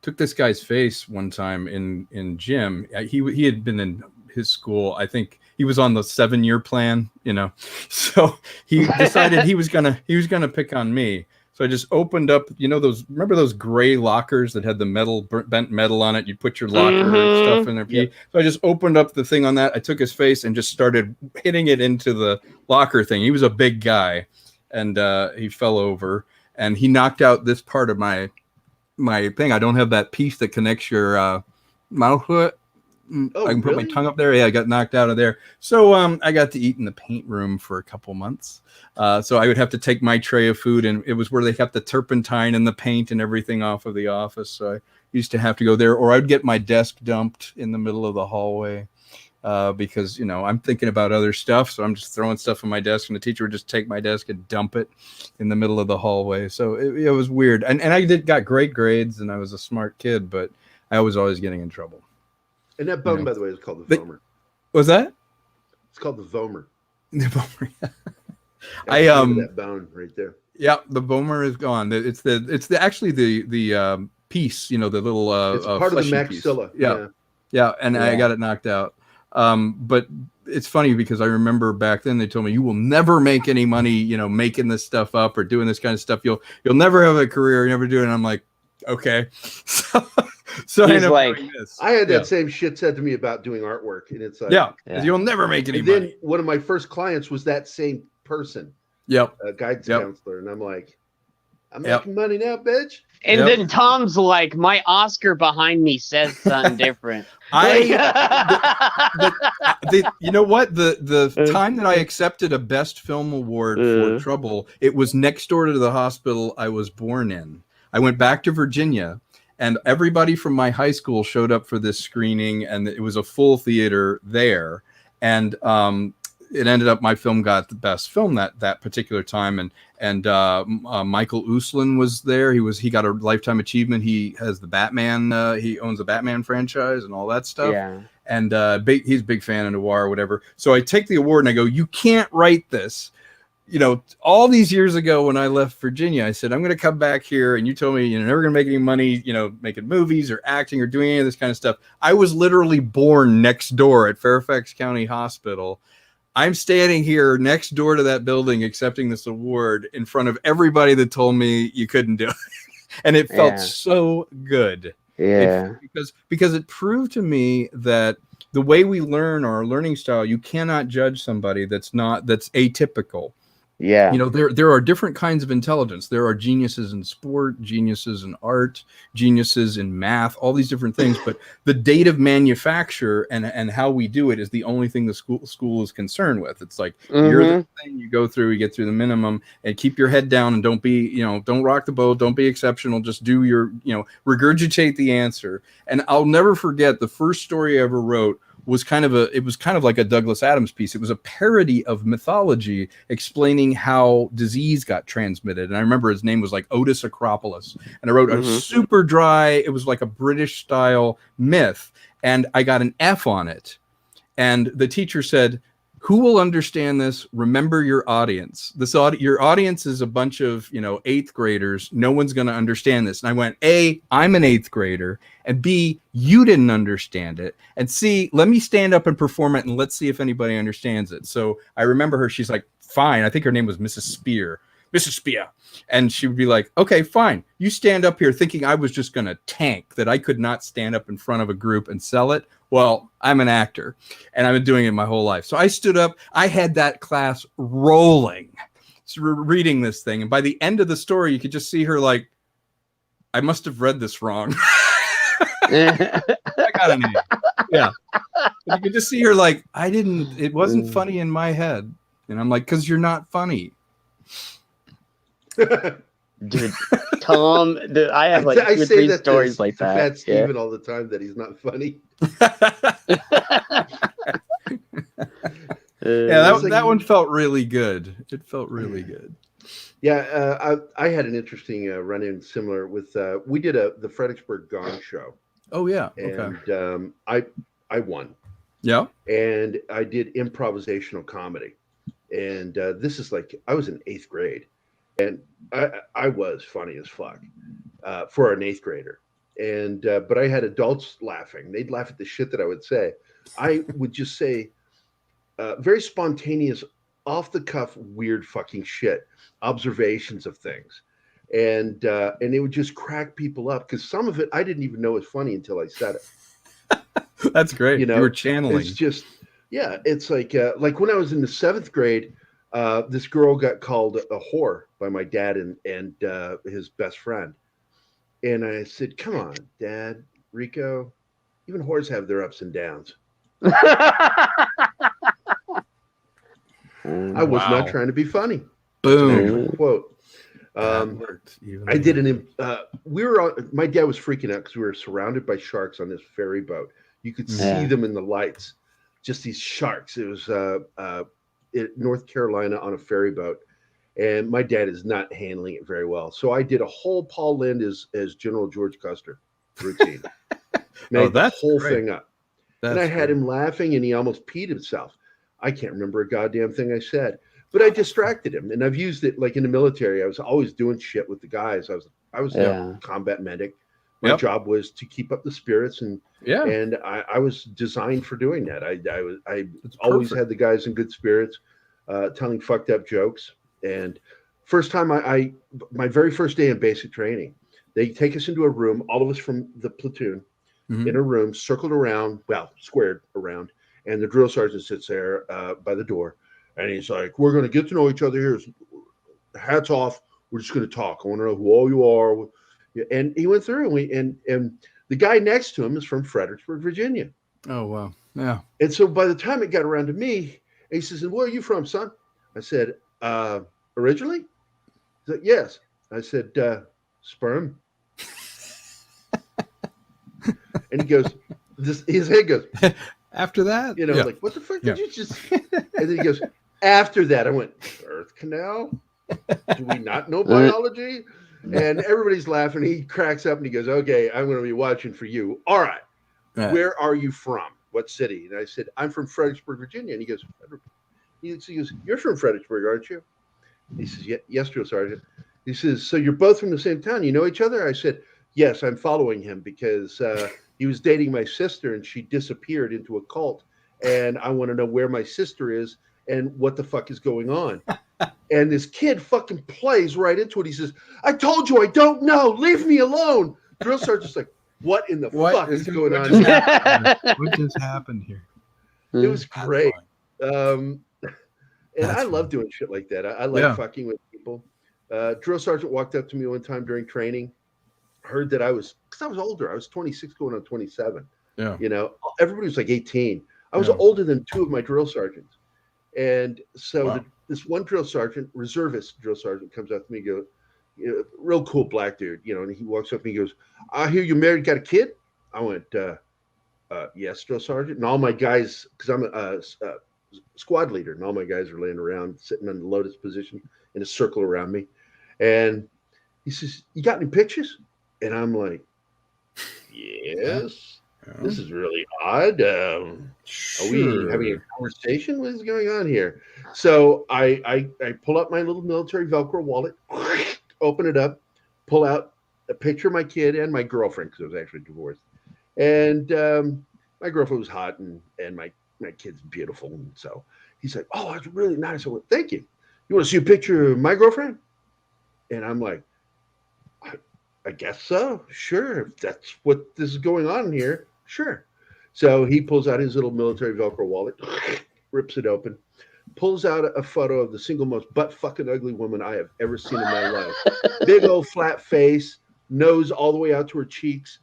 took this guy's face one time in gym. He had been in his school. I think he was on the 7-year plan, you know. So he decided he was gonna pick on me. So I just opened up, you know, remember those gray lockers that had the bent metal on it? You'd put your locker stuff in there. Yep. So I just opened up the thing on that. I took his face and just started hitting it into the locker thing. He was a big guy. and he fell over, and he knocked out this part of my thing. I don't have that piece that connects your mouth to it. Oh, I can put my really? tongue up there. Yeah, I got knocked out of there. So I got to eat in the paint room for a couple months. So I would have to take my tray of food, and it was where they kept the turpentine and the paint and everything off of the office. So I used to have to go there, or I'd get my desk dumped in the middle of the hallway because, you know, I'm thinking about other stuff. So I'm just throwing stuff on my desk, and the teacher would just take my desk and dump it in the middle of the hallway. So it was weird. And I got great grades, and I was a smart kid, but I was always getting in trouble. And that bone, by the way, is called the vomer. Was that? It's called the vomer. The vomer. That bone right there. Yeah, the vomer is gone. It's actually the piece, you know, the little it's part of the maxilla. Piece. Yeah, and I got it knocked out. But it's funny because I remember back then they told me, you will never make any money, you know, making this stuff up or doing this kind of stuff. You'll never have a career, never do it. And I'm like, okay. So I had that same shit said to me about doing artwork, and it's like, you'll never make any money. Then one of my first clients was that same person, a guidance counselor, and I'm like, I'm making money now, bitch. And then Tom's like, my Oscar behind me says something different. You know what? The time that I accepted a Best Film Award for Trouble, it was next door to the hospital I was born in. I went back to Virginia. And everybody from my high school showed up for this screening, and it was a full theater there. And it ended up my film got the best film that particular time. And Michael Uslan was there. He got a lifetime achievement. He has the Batman. He owns the Batman franchise and all that stuff. Yeah. And he's a big fan of noir or whatever. So I take the award and I go, you can't write this. You know, all these years ago when I left Virginia, I said, I'm going to come back here. And you told me you're never going to make any money, you know, making movies or acting or doing any of this kind of stuff. I was literally born next door at Fairfax County Hospital. I'm standing here next door to that building accepting this award in front of everybody that told me you couldn't do it. And it felt so good. Yeah. Because it proved to me that the way we learn, our learning style, you cannot judge somebody that's atypical. Yeah. You know, there are different kinds of intelligence. There are geniuses in sport, geniuses in art, geniuses in math, all these different things. But the date of manufacture and how we do it is the only thing the school is concerned with. It's like, you're the thing you go through, you get through the minimum, and keep your head down and don't rock the boat, don't be exceptional, just do your, regurgitate the answer. And I'll never forget the first story I ever wrote was kind of like a Douglas Adams piece. It was a parody of mythology explaining how disease got transmitted. And I remember his name was like Otis Acropolis. And I wrote a super dry, it was like a British style myth. And I got an F on it. And the teacher said, who will understand this? Remember your audience. Your audience is a bunch of, 8th graders. No one's going to understand this. And I went, A, I'm an 8th grader. And B, you didn't understand it. And C, let me stand up and perform it, and let's see if anybody understands it. So I remember her. She's like, fine. I think her name was Mrs. Spear. Mrs. Spear. And she would be like, okay, fine. You stand up here thinking I was just going to tank, that I could not stand up in front of a group and sell it. Well, I'm an actor, and I've been doing it my whole life. So I stood up. I had that class rolling, reading this thing. And by the end of the story, you could just see her like, I must have read this wrong. I got an A. Yeah. But you could just see her like, it wasn't funny in my head. And I'm like, because you're not funny. Dude, Tom, I have like 2 or 3 stories like that. Fat Steven all the time that he's not funny. That one felt really good. It felt really good. Yeah, I had an interesting run-in similar with we did the Fredericksburg Gong Show. Oh yeah, and I won. Yeah, and I did improvisational comedy, and this is like I was in 8th grade. And I was funny as fuck for an 8th grader. And but I had adults laughing. They'd laugh at the shit that I would say. I would just say very spontaneous, off the cuff, weird fucking shit, observations of things. And it would just crack people up because some of it I didn't even know was funny until I said it. That's great. You were channeling. It's just, it's like when I was in the 7th grade, this girl got called a whore by my dad and his best friend. And I said, come on, Dad, Rico, even whores have their ups and downs. I was not trying to be funny. Boom. Quote. I did we were on, my dad was freaking out because we were surrounded by sharks on this ferry boat. You could see them in the lights, just these sharks. It was in North Carolina on a ferry boat. And my dad is not handling it very well. So I did a whole Paul Lynde as General George Custer routine. Made the whole thing up. And I had him laughing and he almost peed himself. I can't remember a goddamn thing I said, but I distracted him. And I've used it like in the military. I was always doing shit with the guys. I was a combat medic. My job was to keep up the spirits and I was designed for doing that. I always had the guys in good spirits, telling fucked up jokes. And first time my very first day in basic training, they take us into a room, all of us from the platoon, in a room, circled around, squared around, and the drill sergeant sits there by the door, and he's like, "We're going to get to know each other here. Hats off. We're just going to talk. I want to know who all you are." And he went through, and the guy next to him is from Fredericksburg, Virginia. Oh wow, yeah. And so by the time it got around to me, he says, "And where are you from, son?" I said, "Originally?" He's like, "Yes." I said, "Sperm." And he goes, his head goes, after that? Like, what the fuck did you just? And then he goes, after that, I went, birth canal? Do we not know biology? And everybody's laughing. He cracks up and he goes, okay, I'm going to be watching for you. All right. Where are you from? What city? And I said, I'm from Fredericksburg, Virginia. And he goes, you're from Fredericksburg, aren't you? He says, yes, Drill Sergeant. He says, so you're both from the same town. You know each other? I said, yes, I'm following him because he was dating my sister and she disappeared into a cult. And I want to know where my sister is and what the fuck is going on. And this kid fucking plays right into it. He says, I told you I don't know. Leave me alone. Drill Sergeant's like, what in the fuck is going on here? What just happened here? It was great. And I love doing shit like that. I like fucking with people. Drill Sergeant walked up to me one time during training, heard that because I was older. I was 26 going on 27. Yeah. Everybody was like 18. I was older than two of my drill sergeants. And so this one drill sergeant, reservist drill sergeant, comes up to me and goes, real cool black dude, and he walks up and he goes, I hear you married, got a kid? I went, yes, drill sergeant. And all my guys, because I'm a squad leader, and all my guys are laying around, sitting in the lotus position in a circle around me. And he says, you got any pictures? And I'm like, yes. This is really odd. Are we having a conversation? What is going on here? So I pull up my little military Velcro wallet, open it up, pull out a picture of my kid and my girlfriend, because I was actually divorced. And my girlfriend was hot and my kid's beautiful. And so he's like, oh, that's really nice. I went, thank you. You want to see a picture of my girlfriend? And I'm like, I guess so. Sure. If that's what this is going on here. Sure. So he pulls out his little military Velcro wallet, rips it open, pulls out a photo of the single most butt fucking ugly woman I have ever seen in my life. Big old flat face, nose all the way out to her cheeks.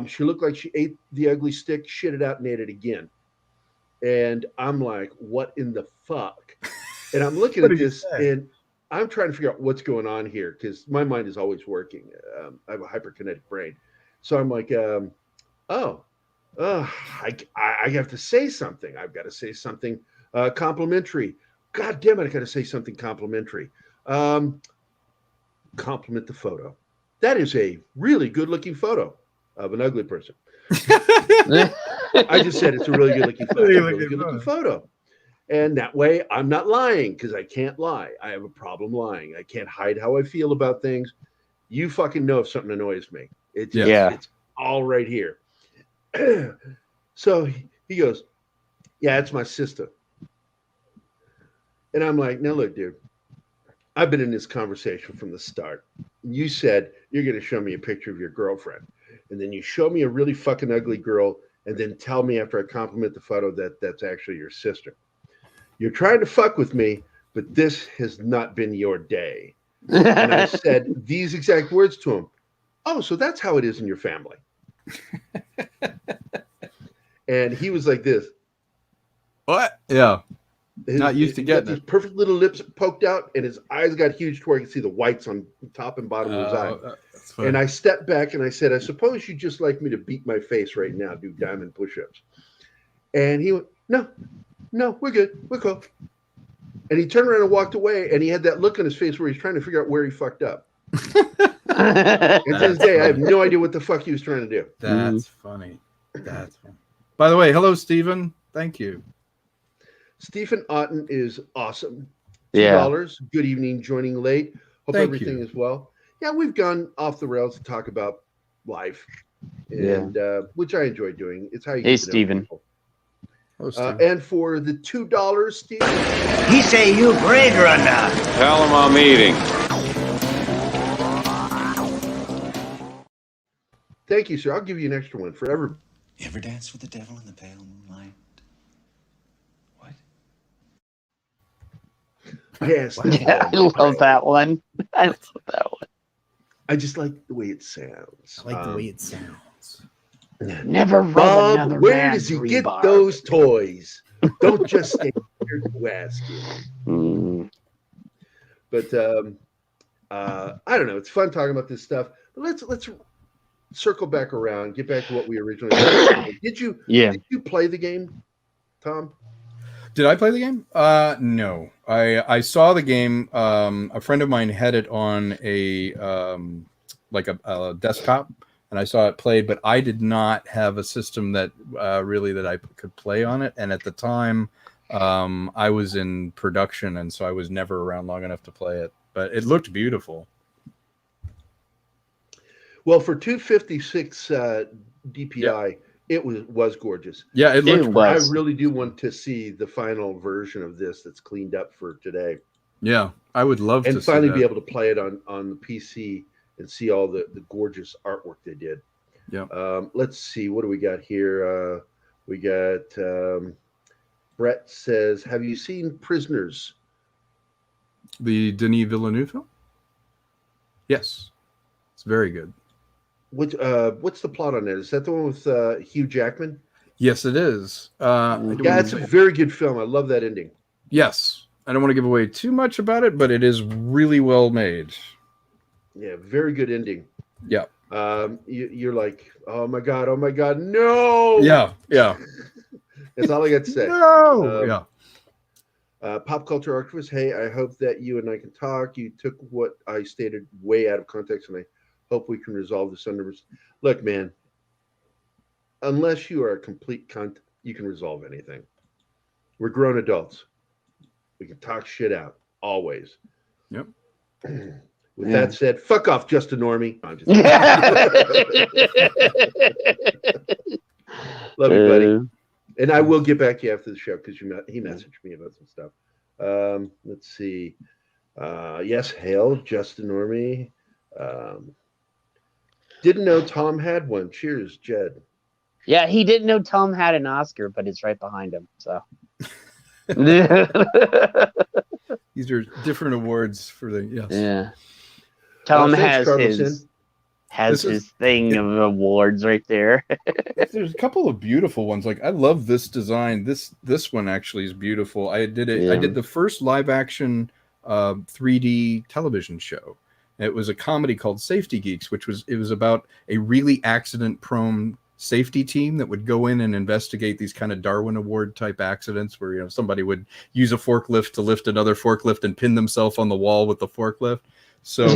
She looked like she ate the ugly stick, shit it out, and ate it again. And I'm like, what in the fuck? And I'm looking at this and I'm trying to figure out what's going on here because my mind is always working. I have a hyperkinetic brain. So I'm like, I have to say something. I've got to say something complimentary. God damn it, I got to say something complimentary. Compliment the photo. That is a really good-looking photo of an ugly person. I just said it's a really good-looking photo. Really good-looking photo. And that way, I'm not lying because I can't lie. I have a problem lying. I can't hide how I feel about things. You fucking know if something annoys me. It's all right here. So he goes, yeah, it's my sister. And I'm like, now look, dude, I've been in this conversation from the start. You said you're going to show me a picture of your girlfriend. And then you show me a really fucking ugly girl and then tell me after I compliment the photo that that's actually your sister. You're trying to fuck with me, but this has not been your day. And I said these exact words to him. Oh, so that's how it is in your family. And he was like this. What? Yeah. Not used to getting these perfect little lips poked out, and his eyes got huge to where I could see the whites on top and bottom of his eye. And I stepped back and I said, I suppose you'd just like me to beat my face right now, do diamond push-ups. And he went, no, we're good. We're cool. And he turned around and walked away, and he had that look on his face where he's trying to figure out where he fucked up. And to this day, I have no idea what the fuck he was trying to do. That's funny. That's funny. By the way, hello, Stephen. Thank you. Stephen Otten is awesome. Yeah. $2. Good evening, joining late. Hope Thank everything you. is well. Yeah, we've gone off the rails to talk about life, and which I enjoy doing. It's how you. Hey, Stephen. Hello, Stephen. And for the $2, Stephen. He say you Blade Runner. Tell him I'm eating. Thank you, sir. I'll give you an extra one for every. You ever dance with the devil in the pale moonlight? What? I asked. Yeah, I love that one. I love that one. I just like the way it sounds. I like the way it sounds. Never rub Bob, another where man's does he get rebar. those toys? Don't just stay here to ask him. But I don't know. It's fun talking about this stuff. But let's circle back around. Get back to what we originally did. Did you play the game, Tom? Did I play the game? No. I saw the game. A friend of mine had it on a desktop, and I saw it played, but I did not have a system that that I could play on it. And at the time, I was in production, and so I was never around long enough to play it. But it looked beautiful. Well, for 256 DPI, it was gorgeous. Yeah, it looked. I really do want to see the final version of this that's cleaned up for today. Yeah, I would love to finally see that. be able to play it on the PC and see all the gorgeous artwork they did. Yeah. Let's see. What do we got here? We got Brett says, have you seen Prisoners? The Denis Villeneuve film? Yes. It's very good. What's the plot on that? Is that the one with Hugh Jackman? Yes, it is. It's a very good film. I love that ending. Yes. I don't want to give away too much about it, but it is really well made. Yeah, very good ending. Yeah. You're like, oh my god, no. Yeah. That's all I got to say. No. Pop Culture Archivist, hey, I hope that you and I can talk. You took what I stated way out of context, and I hope we can resolve this under. Look, man, unless you are a complete cunt, you can resolve anything. We're grown adults. We can talk shit out, always. Yep. With that said, fuck off, Justin Normie. Love you, buddy. And I will get back to you after the show because he messaged me about some stuff. Let's see. Yes, hail, Justin Normie. Didn't know Tom had one. Cheers, Jed. Yeah, he didn't know Tom had an Oscar, but it's right behind him. So these are different awards for the Yeah. Tom has his thing of awards right there. There's a couple of beautiful ones. Like I love this design. This one actually is beautiful. I did it. Yeah. I did the first live action 3D television show. It was a comedy called Safety Geeks, which was about a really accident prone safety team that would go in and investigate these kind of Darwin Award type accidents where somebody would use a forklift to lift another forklift and pin themselves on the wall with the forklift. So,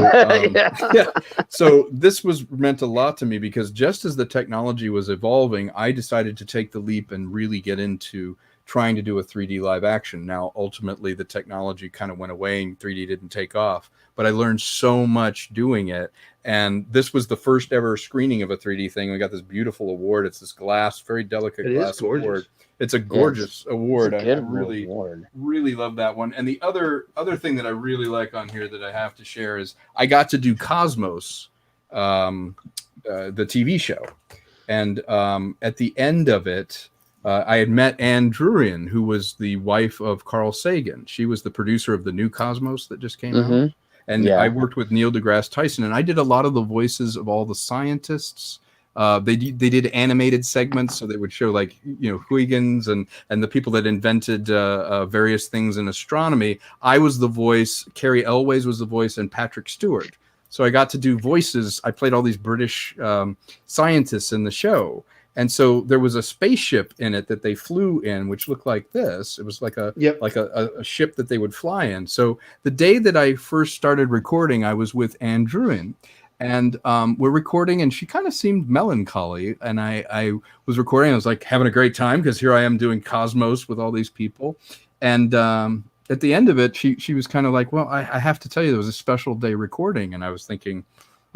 so this was meant a lot to me because just as the technology was evolving, I decided to take the leap and really get into trying to do a 3D live action. Now, ultimately, the technology kind of went away and 3D didn't take off, but I learned so much doing it. And this was the first ever screening of a 3D thing. We got this beautiful award. It's this glass, very delicate glass award. It's a gorgeous award. I really love that one. And the other thing that I really like on here that I have to share is I got to do Cosmos, the TV show. And at the end of it, I had met Anne Druyan, who was the wife of Carl Sagan. She was the producer of the new Cosmos that just came out. And I worked with Neil deGrasse Tyson, and I did a lot of the voices of all the scientists. They did animated segments, so they would show like Huygens and the people that invented various things in astronomy. I was the voice. Carrie Elways was the voice, and Patrick Stewart. So I got to do voices. I played all these British scientists in the show. And so there was a spaceship in it that they flew in, which looked like this. It was like a ship that they would fly in. So the day that I first started recording, I was with Anne Druyan, and we're recording, and she kind of seemed melancholy. And I was recording. I was like having a great time because here I am doing Cosmos with all these people. And at the end of it, she was kind of like, well, I have to tell you, there was a special day recording. And I was thinking,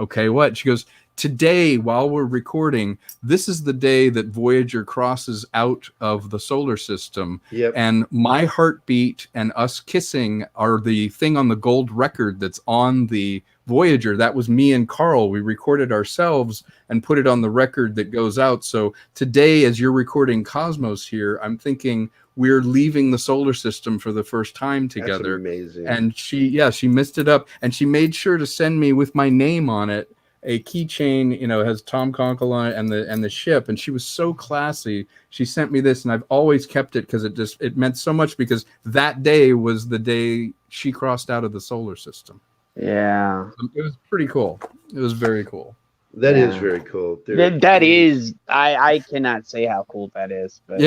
okay, what? She goes, today, while we're recording, this is the day that Voyager crosses out of the solar system. And my heartbeat and us kissing are the thing on the gold record that's on the Voyager. That was me and Carl. We recorded ourselves and put it on the record that goes out. So today, as you're recording Cosmos here, I'm thinking we're leaving the solar system for the first time together. That's amazing. And she missed it up, and she made sure to send me with my name on it a keychain, has Tom Conkle on it and the ship, and she was so classy. She sent me this, and I've always kept it because it meant so much, because that day was the day she crossed out of the solar system. Yeah, it was pretty cool. It was very cool. That is very cool. That is. I cannot say how cool that is. But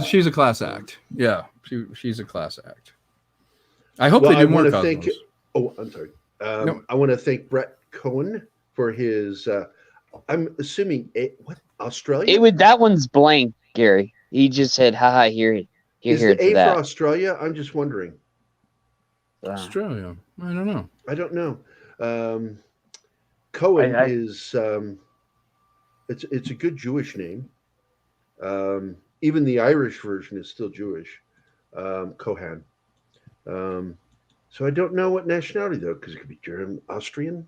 she's a class act. Yeah, she's a class act. I hope they do more Cosmos. I'm sorry. I want to thank Brett Cohen for his I'm assuming Australia? That one's blank, Gary. He just said, haha, here Is here the A that. for Australia? I'm just wondering. Australia. I don't know. Cohen is it's a good Jewish name. Even the Irish version is still Jewish. Cohen. So I don't know what nationality though, because it could be German, Austrian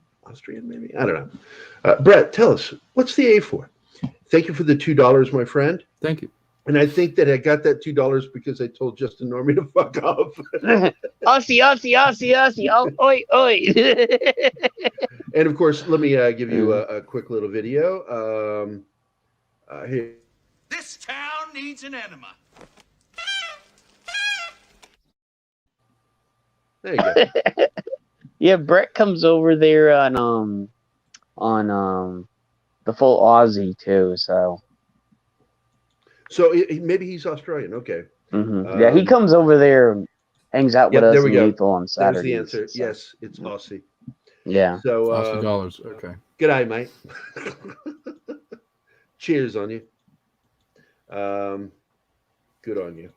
maybe. I don't know. Brett, tell us, what's the A for? Thank you for the $2, my friend. Thank you. And I think that I got that $2 because I told Justin Normie to fuck off. Aussie, oh, oi, oi. And of course, let me give you a quick little video. Here. This town needs an enema. There you go. Yeah, Brett comes over there on the full Aussie too. So maybe he's Australian. Okay. Mm-hmm. Yeah, he comes over there, and hangs out with us in Lethal on Saturday. There's the answer. So. Yes, it's Aussie. Yeah. So Aussie dollars. Okay. Good eye, mate. Cheers on you. Good on you.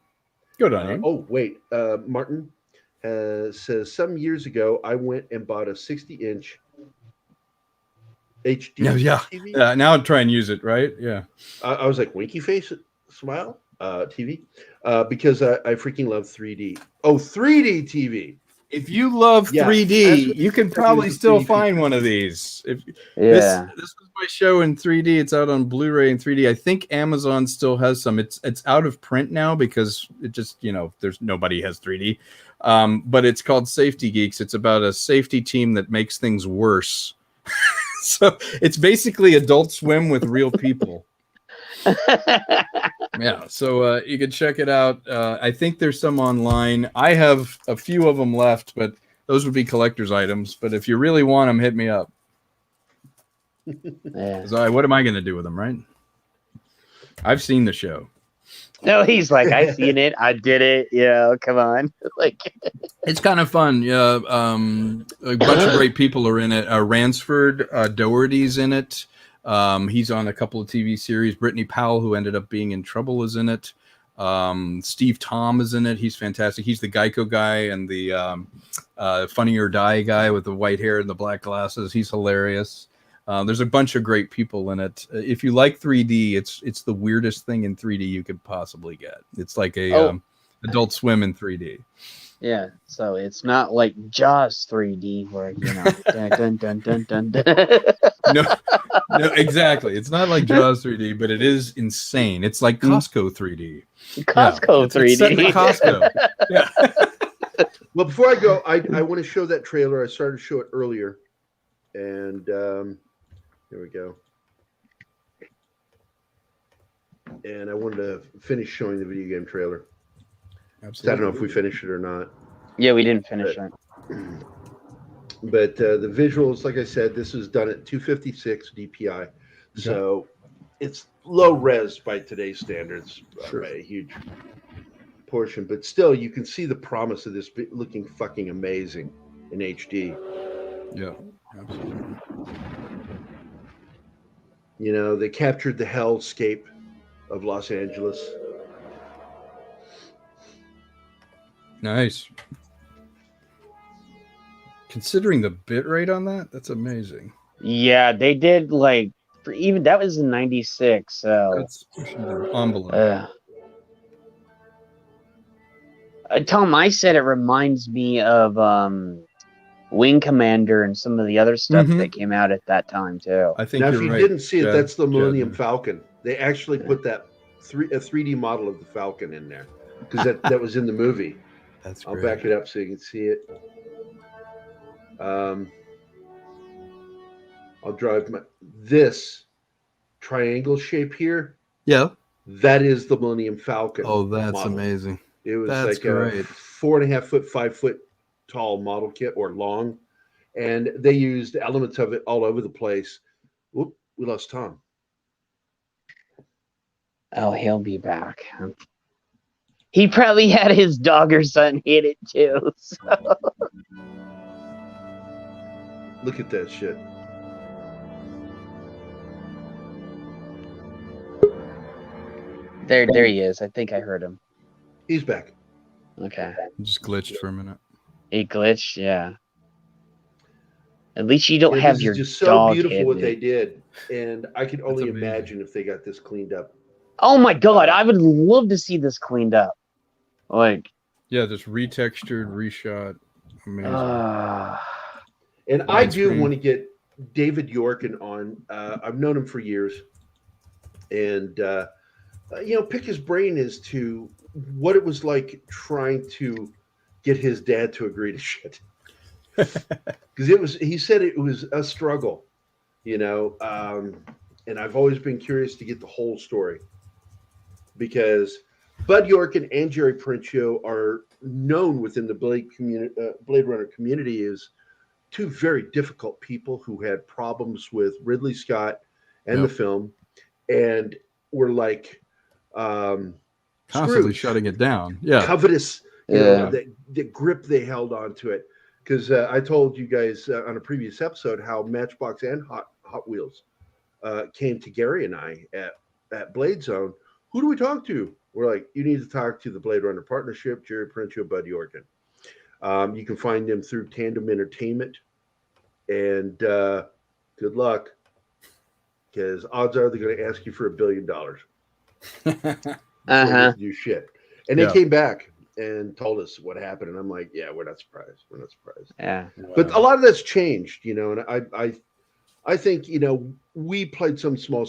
Good on you. Oh wait, Martin says some years ago I went and bought a 60-inch HD TV. Yeah. Now I'd try and use it, right? Yeah. I was like, winky face smile TV because I freaking love 3D. Oh, 3D TV. If you love 3D, you can probably still find one of these. This was my show in 3D. It's out on Blu-ray in 3D. I think Amazon still has some. It's out of print now because it just, there's nobody has 3D. But it's called Safety Geeks. It's about a safety team that makes things worse. So it's basically Adult Swim with real people. Yeah, so you can check it out. I think there's some online. I have a few of them left, but those would be collector's items. But if you really want them, hit me up. So what am I going to do with them, right? I've seen the show. No, he's like, I've seen it. I did it. Yeah, come on. It's kind of fun. Yeah, a bunch of great people are in it. Ransford Doherty's in it. He's on a couple of TV series. Brittany Powell, who ended up being in trouble, is in it. Steve Tom is in it. He's fantastic. He's the Geico guy and the Funny or Die guy with the white hair and the black glasses. He's hilarious. There's a bunch of great people in it. If you like 3D, it's the weirdest thing in 3D you could possibly get. It's like a Adult Swim in 3D. Yeah, so it's not like Jaws 3D where dun, dun, dun, dun, dun. no, exactly. It's not like Jaws 3D, but it is insane. It's like Costco 3D. Costco 3D. It's set in Costco. Yeah. Well, before I go, I want to show that trailer. I started to show it earlier, and here we go. And I wanted to finish showing the video game trailer. Absolutely. I don't know if we finished it or not. Yeah, we didn't finish it. But the visuals, like I said, this is done at 256 DPI. So it's low res by today's standards, by a huge portion. But still, you can see the promise of this looking fucking amazing in HD. Yeah, absolutely. You know, they captured the hellscape of Los Angeles. Nice. Considering the bit rate on that, that's amazing. Yeah, they did like even that was in '96. So That's pushing the envelope. Tom, I said it reminds me of Wing Commander and some of the other stuff that came out at that time too. I think now, you're if you right, didn't see it, Jed, that's the Millennium Jed. Falcon. They actually put that a 3D model of the Falcon in there because that was in the movie. That's I'll great. back it up so you can see it. I'll drive this triangle shape here. Yeah. That is the Millennium Falcon. Oh, that's model. amazing. It was That's like great. a 4.5 foot, 5 foot tall model kit or long. And they used elements of it all over the place. Whoop, we lost Tom. Oh, he'll be back. He probably had his dog or son hit it too. So. Look at that shit. There he is. I think I heard him. He's back. Okay. Just glitched for a minute. He glitched, yeah. At least you don't Yeah, have this your is just so dog beautiful what hidden. they did. And I can only amazing. imagine if they got this cleaned up. Oh my god, I would love to see this cleaned up. Like, Yeah, just retextured, reshot. Amazing. And I do Widescreen. want to get David Yorkin on. I've known him for years. And, pick his brain as to what it was like trying to get his dad to agree to shit. Because he said it was a struggle, and I've always been curious to get the whole story. Because Bud Yorkin and Jerry Parenchio are known within the Blade Runner community as two very difficult people who had problems with Ridley Scott and the film, and were like constantly Scrooge, shutting it down. Yeah, covetous. The grip they held onto it. Because I told you guys on a previous episode how Matchbox and Hot Wheels came to Gary and I at Blade Zone. Who do we talk to? We're like, you need to talk to the Blade Runner Partnership, Jerry Parenchio, Bud Yorkin. You can find them through Tandem Entertainment. And good luck, because odds are they're going to ask you for $1 billion. To do shit. And they came back and told us what happened. And I'm like, yeah, we're not surprised. We're not surprised. yeah. But a lot of that's changed, and I think, we played some small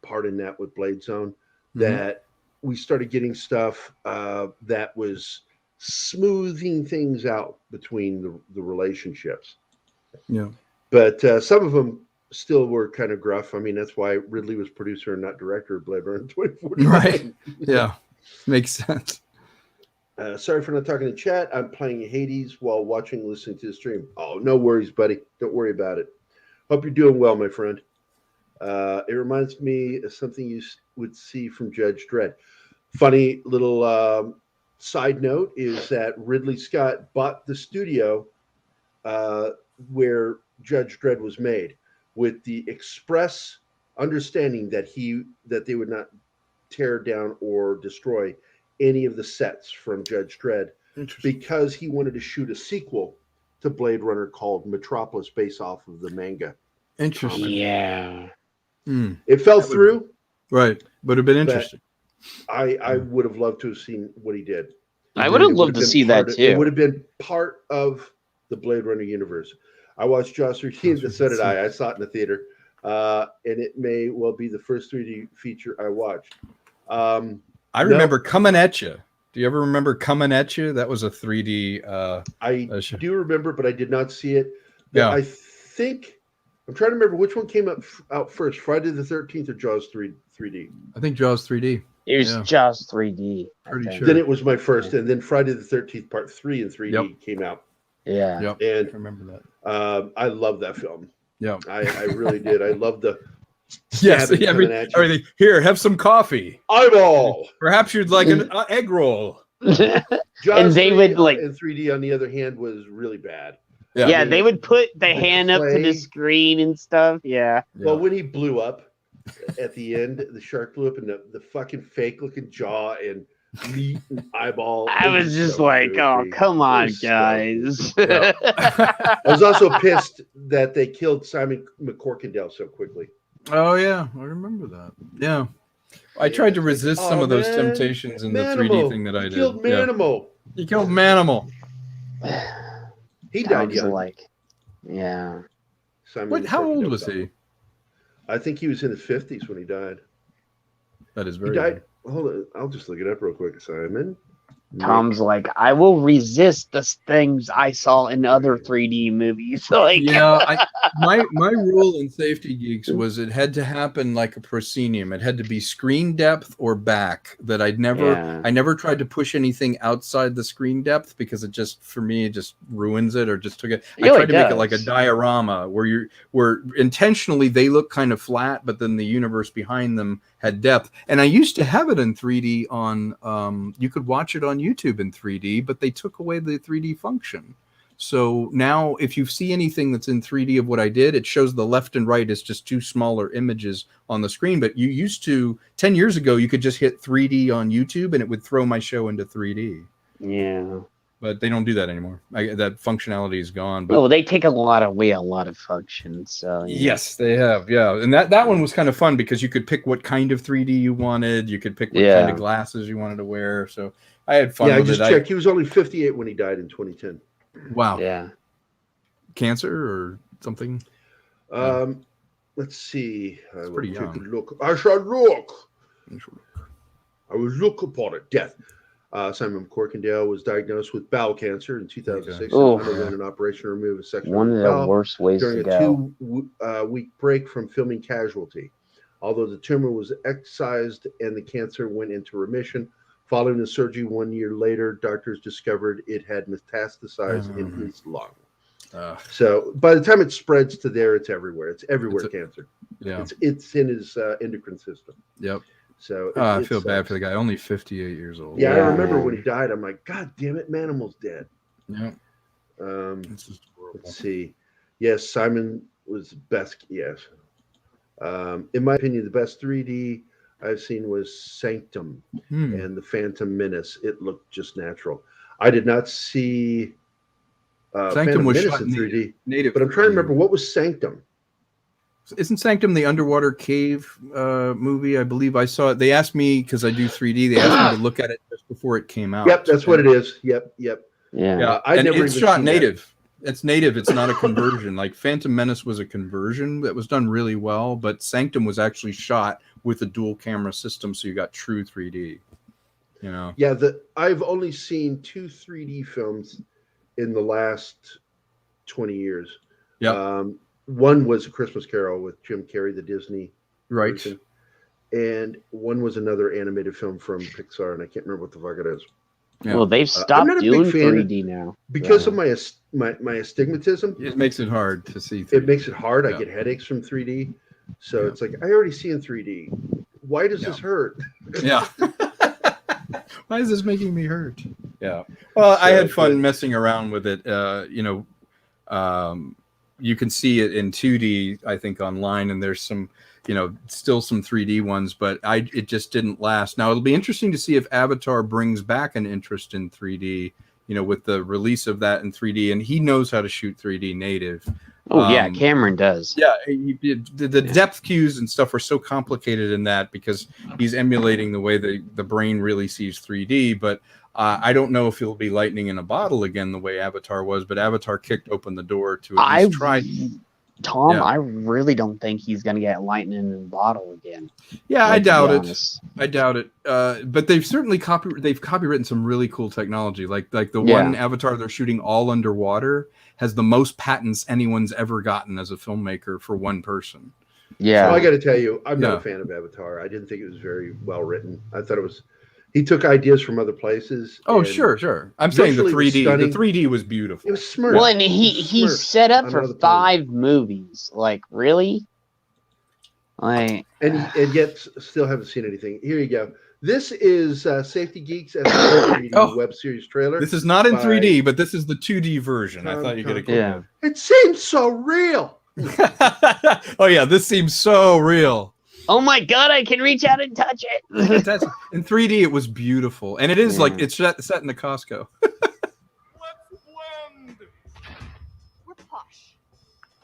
part in that with Blade Zone, that we started getting stuff that was smoothing things out between the relationships. Yeah. But some of them still were kind of gruff. I mean, that's why Ridley was producer and not director of Blade Runner 2049. Right. Yeah. Makes sense. Sorry for not talking to chat. I'm playing Hades while listening to the stream. Oh, no worries, buddy. Don't worry about it. Hope you're doing well, my friend. It reminds me of something you would see from Judge Dredd. Funny little side note is that Ridley Scott bought the studio where Judge Dredd was made, with the express understanding that they would not tear down or destroy any of the sets from Judge Dredd, because he wanted to shoot a sequel to Blade Runner called Metropolis, based off of the manga. Interesting. Yeah. It fell through. Right. Would have been interesting. I would have loved to have seen what he did. I would have loved to see that too. It would have been part of the Blade Runner universe. I watched Jaws 3D, so did I. I saw it in the theater. and it may well be the first 3D feature I watched. I remember Coming at You. Do you ever remember Coming at You? That was a 3D. I show. do remember, but I did not see it. Yeah. I think I'm trying to remember which one came out first, Friday the 13th or Jaws 3D. I think Jaws 3D. It was just 3D. Pretty sure. Then it was my first, and then Friday the 13th Part 3 in 3D came out. Yeah. Yep. And I remember that. I love that film. Yeah. I really did. I love the Yes. stabbing coming at you. Everything. Here, have some coffee. Eyeball. Perhaps you'd like an egg roll. Jaws And they 3D would, like- in 3D on the other hand was really bad. Yeah, they would put the hand up to the clay. screen and stuff. Yeah. Well, when he blew up at the end, the shark blew up, and the fucking fake looking jaw and meat and eyeball. I it was just so like, oh, goofy. come It on, was so guys. goofy. I was also pissed that they killed Simon McCorkindale so quickly. Oh yeah, I remember that. Yeah, I tried to resist some of those temptations in the 3D thing that I did. Killed Manimal. He killed Manimal. He died Sounds young. like, yeah. Simon How old McCorkindale was died. he? I think he was in his 50s when he died. That is He very. died. Hold on, I'll just look it up real quick. Simon. Tom's like, I will resist the things I saw in other 3D movies. Like, Yeah, my rule in Safety Geeks was it had to happen like a proscenium. It had to be screen depth or back. That I never tried to push anything outside the screen depth because it just, for me, it just ruins it or just took it. I tried to make it like a diorama where intentionally they look kind of flat, but then the universe behind them had depth. And I used to have it in 3D on, you could watch it on YouTube in 3D, but they took away the 3D function. So now if you see anything that's in 3D of what I did, it shows the left and right as just two smaller images on the screen. But you used to, 10 years ago, you could just hit 3D on YouTube and it would throw my show into 3D. yeah. But they don't do that anymore. That functionality is gone. But Oh, they take away a lot of functions. So yeah. yes, they have. Yeah. And that one was kind of fun because you could pick what kind of 3D you wanted. You could pick what kind of glasses you wanted to wear. So I had fun with I just checked. He was only 58 when he died in 2010. Wow. Yeah. Cancer or something? Let's see. I will pretty take young. a look. I shall look. I will look upon it. Death. Simon Corkindale was diagnosed with bowel cancer in 2006 and underwent an operation to remove a section One of of the the bowel worst ways to during go. a 2-week break from filming Casualty. Although the tumor was excised and the cancer went into remission, following the surgery 1 year later, doctors discovered it had metastasized in his lung. So by the time it spreads to there, it's everywhere. It's everywhere cancer. Yeah. It's in his endocrine system. Yep. So I feel bad for the guy. Only 58 years old. Yeah, I remember when he died. I'm like, God damn it, Manimal's dead. Yeah. Let's see. Yes, Simon was best. Yes. In my opinion, the best 3D I've seen was Sanctum and the Phantom Menace. It looked just natural. I did not see Sanctum was shot in 3D, native, but I'm trying to remember what was Sanctum. Isn't Sanctum the underwater cave movie? I believe I saw it. They asked me because I do 3D. They asked me to look at it just before it came out. Yep, that's what it is. Yep. Yeah. And it's shot native. It's native. It's not a conversion. Like Phantom Menace was a conversion that was done really well, but Sanctum was actually shot with a dual camera system, so you got true 3D. You know. Yeah, I've only seen 2 3D films in the last 20 years. Yeah. One was A Christmas Carol with Jim Carrey, the Disney version, and one was another animated film from Pixar, and I can't remember what the fuck it is. Yeah. Well, they've stopped doing 3D now because of my astigmatism. It makes it hard to see. 3D. It makes it hard. I get headaches from 3D, so it's like I already see in 3D. Why does this hurt? Yeah. Why is this making me hurt? Yeah. Well, I had fun messing around with it. You can see it in 2D, I think, online, and there's some, still some 3D ones, but it just didn't last. Now, it'll be interesting to see if Avatar brings back an interest in 3D, with the release of that in 3D, and he knows how to shoot 3D native. Oh, yeah, Cameron does. Yeah, the depth cues and stuff are so complicated in that because he's emulating the way the brain really sees 3D, but I don't know if he'll be lightning in a bottle again the way Avatar was, but Avatar kicked open the door to at least try. Tom, Yeah. I really don't think he's gonna get lightning in a bottle again. Yeah, I Like, to be doubt it. honest. I doubt it. But they've certainly copywritten some really cool technology. Like the Yeah. one Avatar they're shooting all underwater has the most patents anyone's ever gotten as a filmmaker for one person. Yeah. Well, I got to tell you, I'm not Yeah. a fan of Avatar. I didn't think it was very well written. I thought it was. He took ideas from other places. Oh, and sure. I'm saying the visually it was 3D. The stunning. 3D was beautiful. It was smart. Well, and he set up for 5 movies. Like, really? Like, and yet still haven't seen anything. Here you go. This is Safety Geeks as a 3D web series trailer. This is not in by 3D, but this is the 2D version. I Tom thought you could have yeah. It seems so real. Oh yeah, this seems so real. Oh my god, I can reach out and touch it. In 3D, it was beautiful, and it is like it's set in the Costco. We're posh.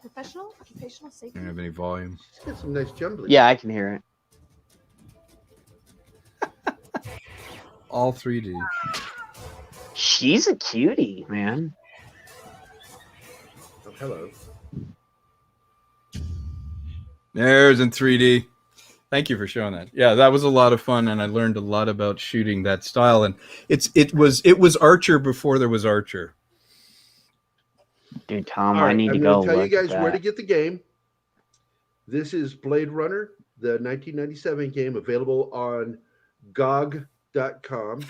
Professional occupational safety. Don't have any volume. It's got some nice jumbling. Yeah, I can hear it. All 3D. She's a cutie, man. Oh, hello. There's in 3D. Thank you for showing that. Yeah, that was a lot of fun, and I learned a lot about shooting that style. And it was Archer before there was Archer. Dude, Tom, All right, I need to I'm go gonna tell you look guys at where to that. get the game. This is Blade Runner, the 1997 game, available on GOG.com,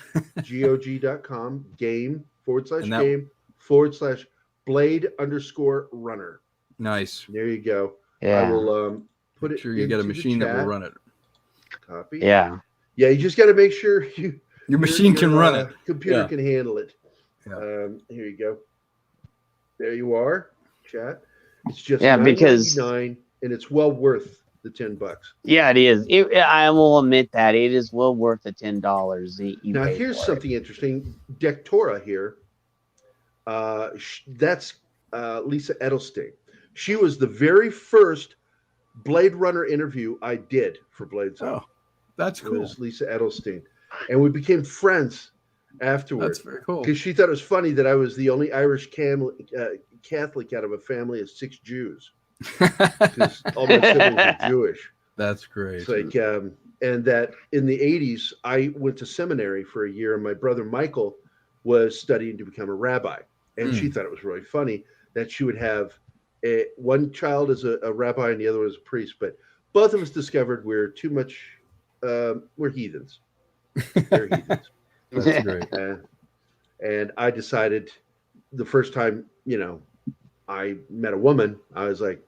GOG.com, game/game/Blade_runner. Nice. There you go. Yeah. I will put it. Sure, you get a into the machine that will chat. run it. Copy. Yeah. Yeah, you just got to make sure Your machine can run it. Computer Yeah. can handle it. Yeah. Here you go. There you are, chat. It's just because $9.99, and it's well worth the $10. Yeah, it is. I will admit that it is well worth the $10. Now, here's something interesting. Dectora here. That's Lisa Edelstein. She was the very first Blade Runner interview I did for Blade Zone. Oh, that's cool. It was Lisa Edelstein, and we became friends afterwards. That's very cool. Because she thought it was funny that I was the only Irish Catholic out of a family of 6 Jews. Because all my siblings are Jewish. That's great. It's like, and that in the 80s, I went to seminary for a year, and my brother Michael was studying to become a rabbi. And she thought it was really funny that she would have one child as a rabbi and the other was a priest. But both of us discovered we're too much, we're heathens. We're heathens. That's great. And I decided the first time, I met a woman, I was like,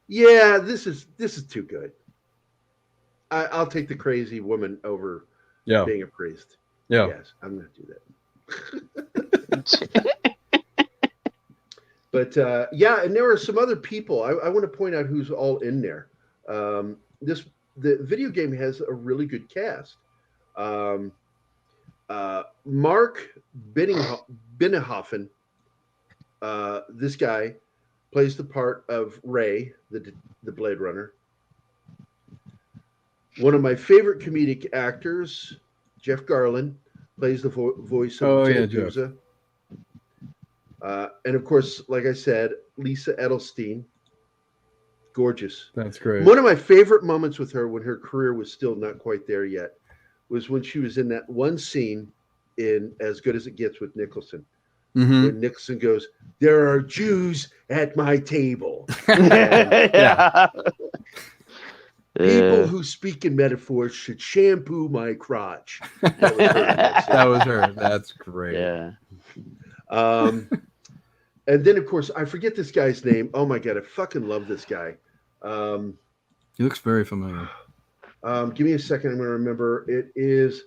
yeah, this is too good. I'll take the crazy woman over being a priest. Yeah. Yes, I'm going to do that. But and there are some other people. I want to point out who's all in there. The video game has a really good cast. Mark Binnenhofen, this guy plays the part of Ray, the Blade Runner. One of my favorite comedic actors, Jeff Garlin, plays the voice of Medusa. And of course, like I said, Lisa Edelstein, gorgeous. That's great. One of my favorite moments with her when her career was still not quite there yet was when she was in that one scene in As Good as It Gets with Nicholson. When Nicholson goes, "There are Jews at my table." People who speak in metaphors should shampoo my crotch. That was her. That's great. Yeah. And then, of course, I forget this guy's name. Oh my god, I fucking love this guy. He looks very familiar. Give me a second. I'm going to remember. It is.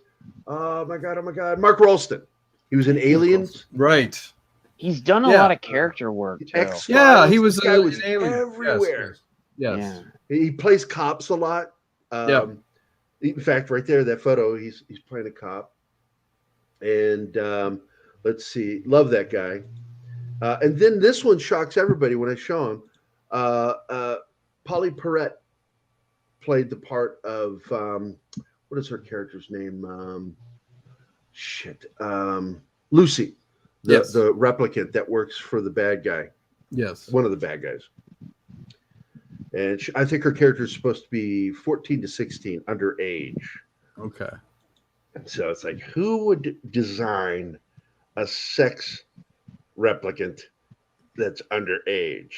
Oh my god, Mark Rolston. He was in Aliens. Right. He's done a lot of character work too. X-Files. Yeah, he was, This guy was an alien. everywhere. Yes. He plays cops a lot. In fact, right there, that photo, he's playing a cop. And let's see, love that guy. And then this one shocks everybody when I show him. Polly Perrette played the part of what is her character's name? Lucy, the replicant that works for the bad guy. Yes. One of the bad guys. and I think her character is supposed to be 14 to 16, underage. Okay. So it's like, who would design a sex replicant that's underage?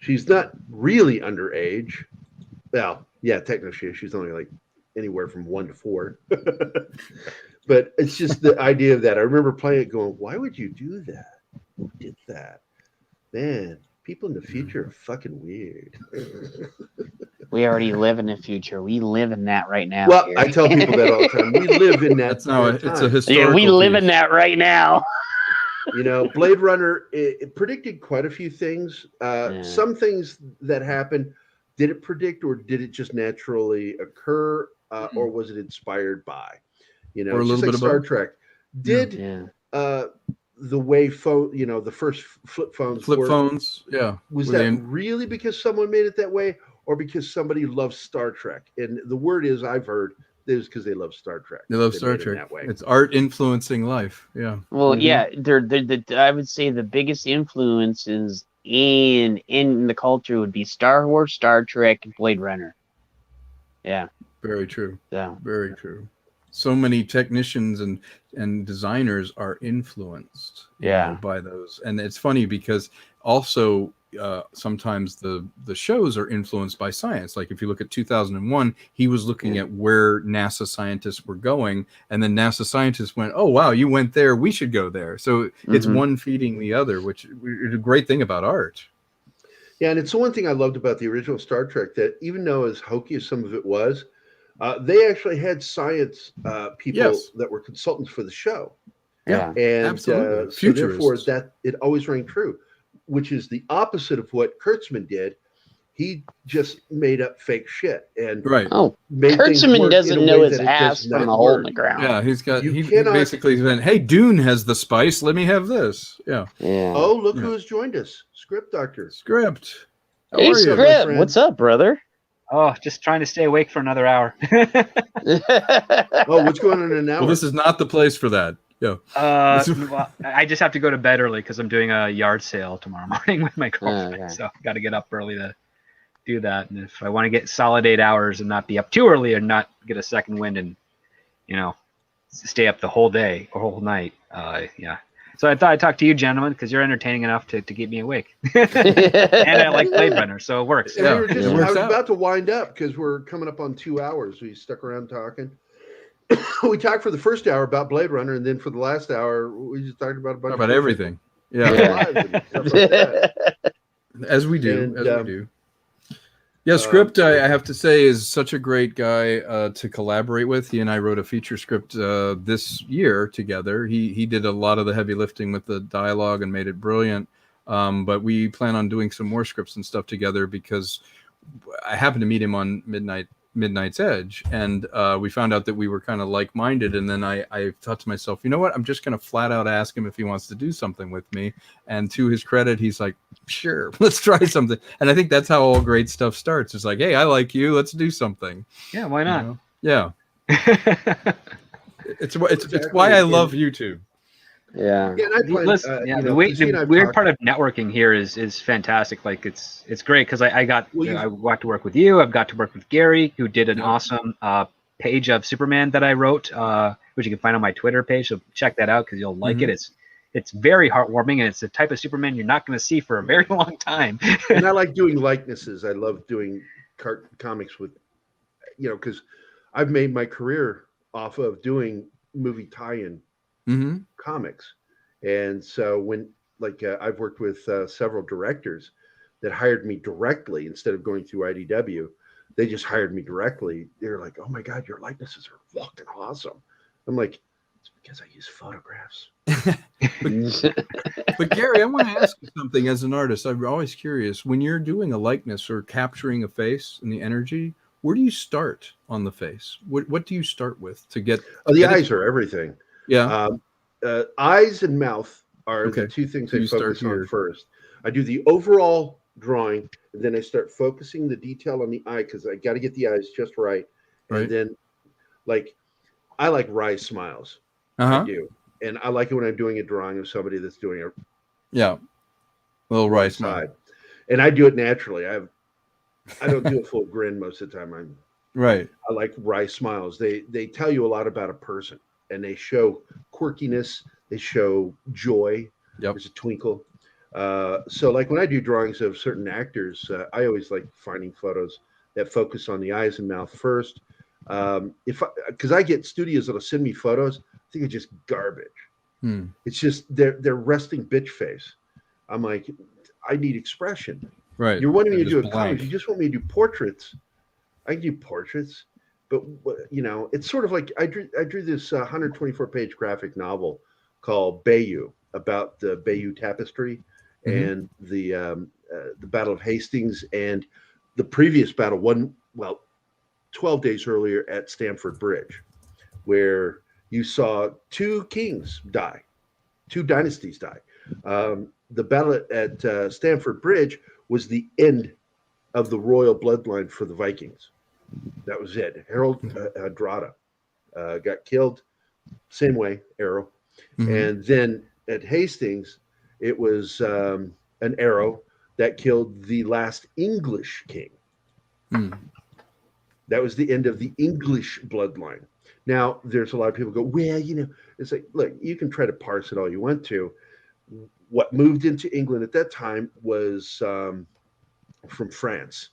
She's not really underage. Well, yeah, technically she's only like anywhere from 1 to 4. But it's just the idea of that. I remember playing it going, why would you do that? Who did that? Man, people in the future are fucking weird. We already live in the future. We live in that right now. Well, Gary. I tell people that all the time. We live in that. That's now that it's time. a historical. Yeah, we live piece. in that right now. You know, Blade Runner, it predicted quite a few things. Some things that happened, did it predict, or did it just naturally occur, or was it inspired by? You know, Or a it's just little like bit of Star both. Trek. Did the way phone, you know, the first flip phones Flip worked, phones, yeah. was Were that they really because someone made it that way, or because somebody loves Star Trek? And the word is, I've heard, is because they love Star Trek. They love They Star made it Trek. that way. It's art influencing life. Yeah. Well, yeah, I would say the biggest influences in the culture would be Star Wars, Star Trek, and Blade Runner. Yeah. Very true. Yeah. Very true. So many technicians and designers are influenced by those. And it's funny because also sometimes the shows are influenced by science. Like if you look at 2001, he was looking at where NASA scientists were going, and then NASA scientists went, oh wow, you went there, we should go there. So it's one feeding the other, which is a great thing about art. Yeah, and it's the one thing I loved about the original Star Trek, that even though as hokey as some of it was, they actually had science people that were consultants for the show. Yeah, and absolutely. So therefore that it always rang true, which is the opposite of what Kurtzman did. He just made up fake shit and made Kurtzman doesn't know his ass from a hole in the ground. Yeah, he basically went, hey, Dune has the spice, let me have this. Yeah. Oh, look who has joined us. Script Doctor. Script. Hey, Script, what's up, brother? Oh, just trying to stay awake for another hour. Oh, what's going on in an hour? Well, this is not the place for that. Yeah. Well, I just have to go to bed early because I'm doing a yard sale tomorrow morning with my girlfriend. So I've got to get up early to do that. And if I want to get solid 8 hours and not be up too early and not get a second wind and, you know, stay up the whole day or whole night, yeah. So I thought I'd talk to you, gentlemen, because you're entertaining enough to keep me awake. And I like Blade Runner, so it works. Yeah, I was about to wind up because we're coming up on 2 hours. We stuck around talking. We talked for the first hour about Blade Runner, and then for the last hour, we just talked about a bunch about of everything. Yeah. and stuff like that. As we do. And, we do. Yeah, Script, I have to say, is such a great guy to collaborate with. He and I wrote a feature script this year together. He did a lot of the heavy lifting with the dialogue and made it brilliant. But we plan on doing some more scripts and stuff together because I happened to meet him on Midnight's Edge, and we found out that we were kind of like-minded. And then I thought to myself, you know what? I'm just going to flat out ask him if he wants to do something with me. And to his credit, he's like, sure, let's try something. And I think that's how all great stuff starts. It's like, hey, I like you. Let's do something. Yeah, why not? You know? Yeah. it's why I love YouTube. Yeah. The weird part of networking here is fantastic. Like it's great because I got to work with you. I've got to work with Gary, who did an awesome page of Superman that I wrote, which you can find on my Twitter page. So check that out because you'll like it. It's very heartwarming, and it's the type of Superman you're not going to see for a very long time. And I like doing likenesses. I love doing comics with, because I've made my career off of doing movie tie-in comics. And so when I've worked with several directors that hired me directly instead of going through IDW, they just hired me directly. They're like, oh my God, your likenesses are fucking awesome. I'm like, it's because I use photographs. But Gary, I want to ask you something as an artist. I'm always curious, when you're doing a likeness or capturing a face and the energy, where do you start on the face? What do you start with to get? Oh, the eyes are everything. Yeah. Eyes and mouth are the two things I focus on first. I do the overall drawing, and then I start focusing the detail on the eye because I got to get the eyes just right. And then, I like wry smiles. I do. And I like it when I'm doing a drawing of somebody that's doing a little wry smile. And I do it naturally. I have I don't do a full grin most of the time. I like wry smiles. They tell you a lot about a person, and they show quirkiness. They show joy. There's a twinkle. So like when I do drawings of certain actors, I always like finding photos that focus on the eyes and mouth first. Because I get studios that'll send me photos, I think it's just garbage. It's just their resting bitch face. I'm like, I need expression. Right. You're wanting me to do a comic. You just want me to do portraits. I can do portraits, but it's sort of like I drew this 124-page graphic novel called Bayeux about the Bayeux Tapestry and the Battle of Hastings and the previous battle 12 days earlier at Stamford Bridge, where you saw two kings die, two dynasties die. The battle at Stamford Bridge was the end of the royal bloodline for the Vikings. That was it. Harold Hardrada got killed, same way, arrow. And then at Hastings, it was an arrow that killed the last English king. That was the end of the English bloodline. Now, there's a lot of people go, well, it's like, look, you can try to parse it all you want to. What moved into England at that time was from France,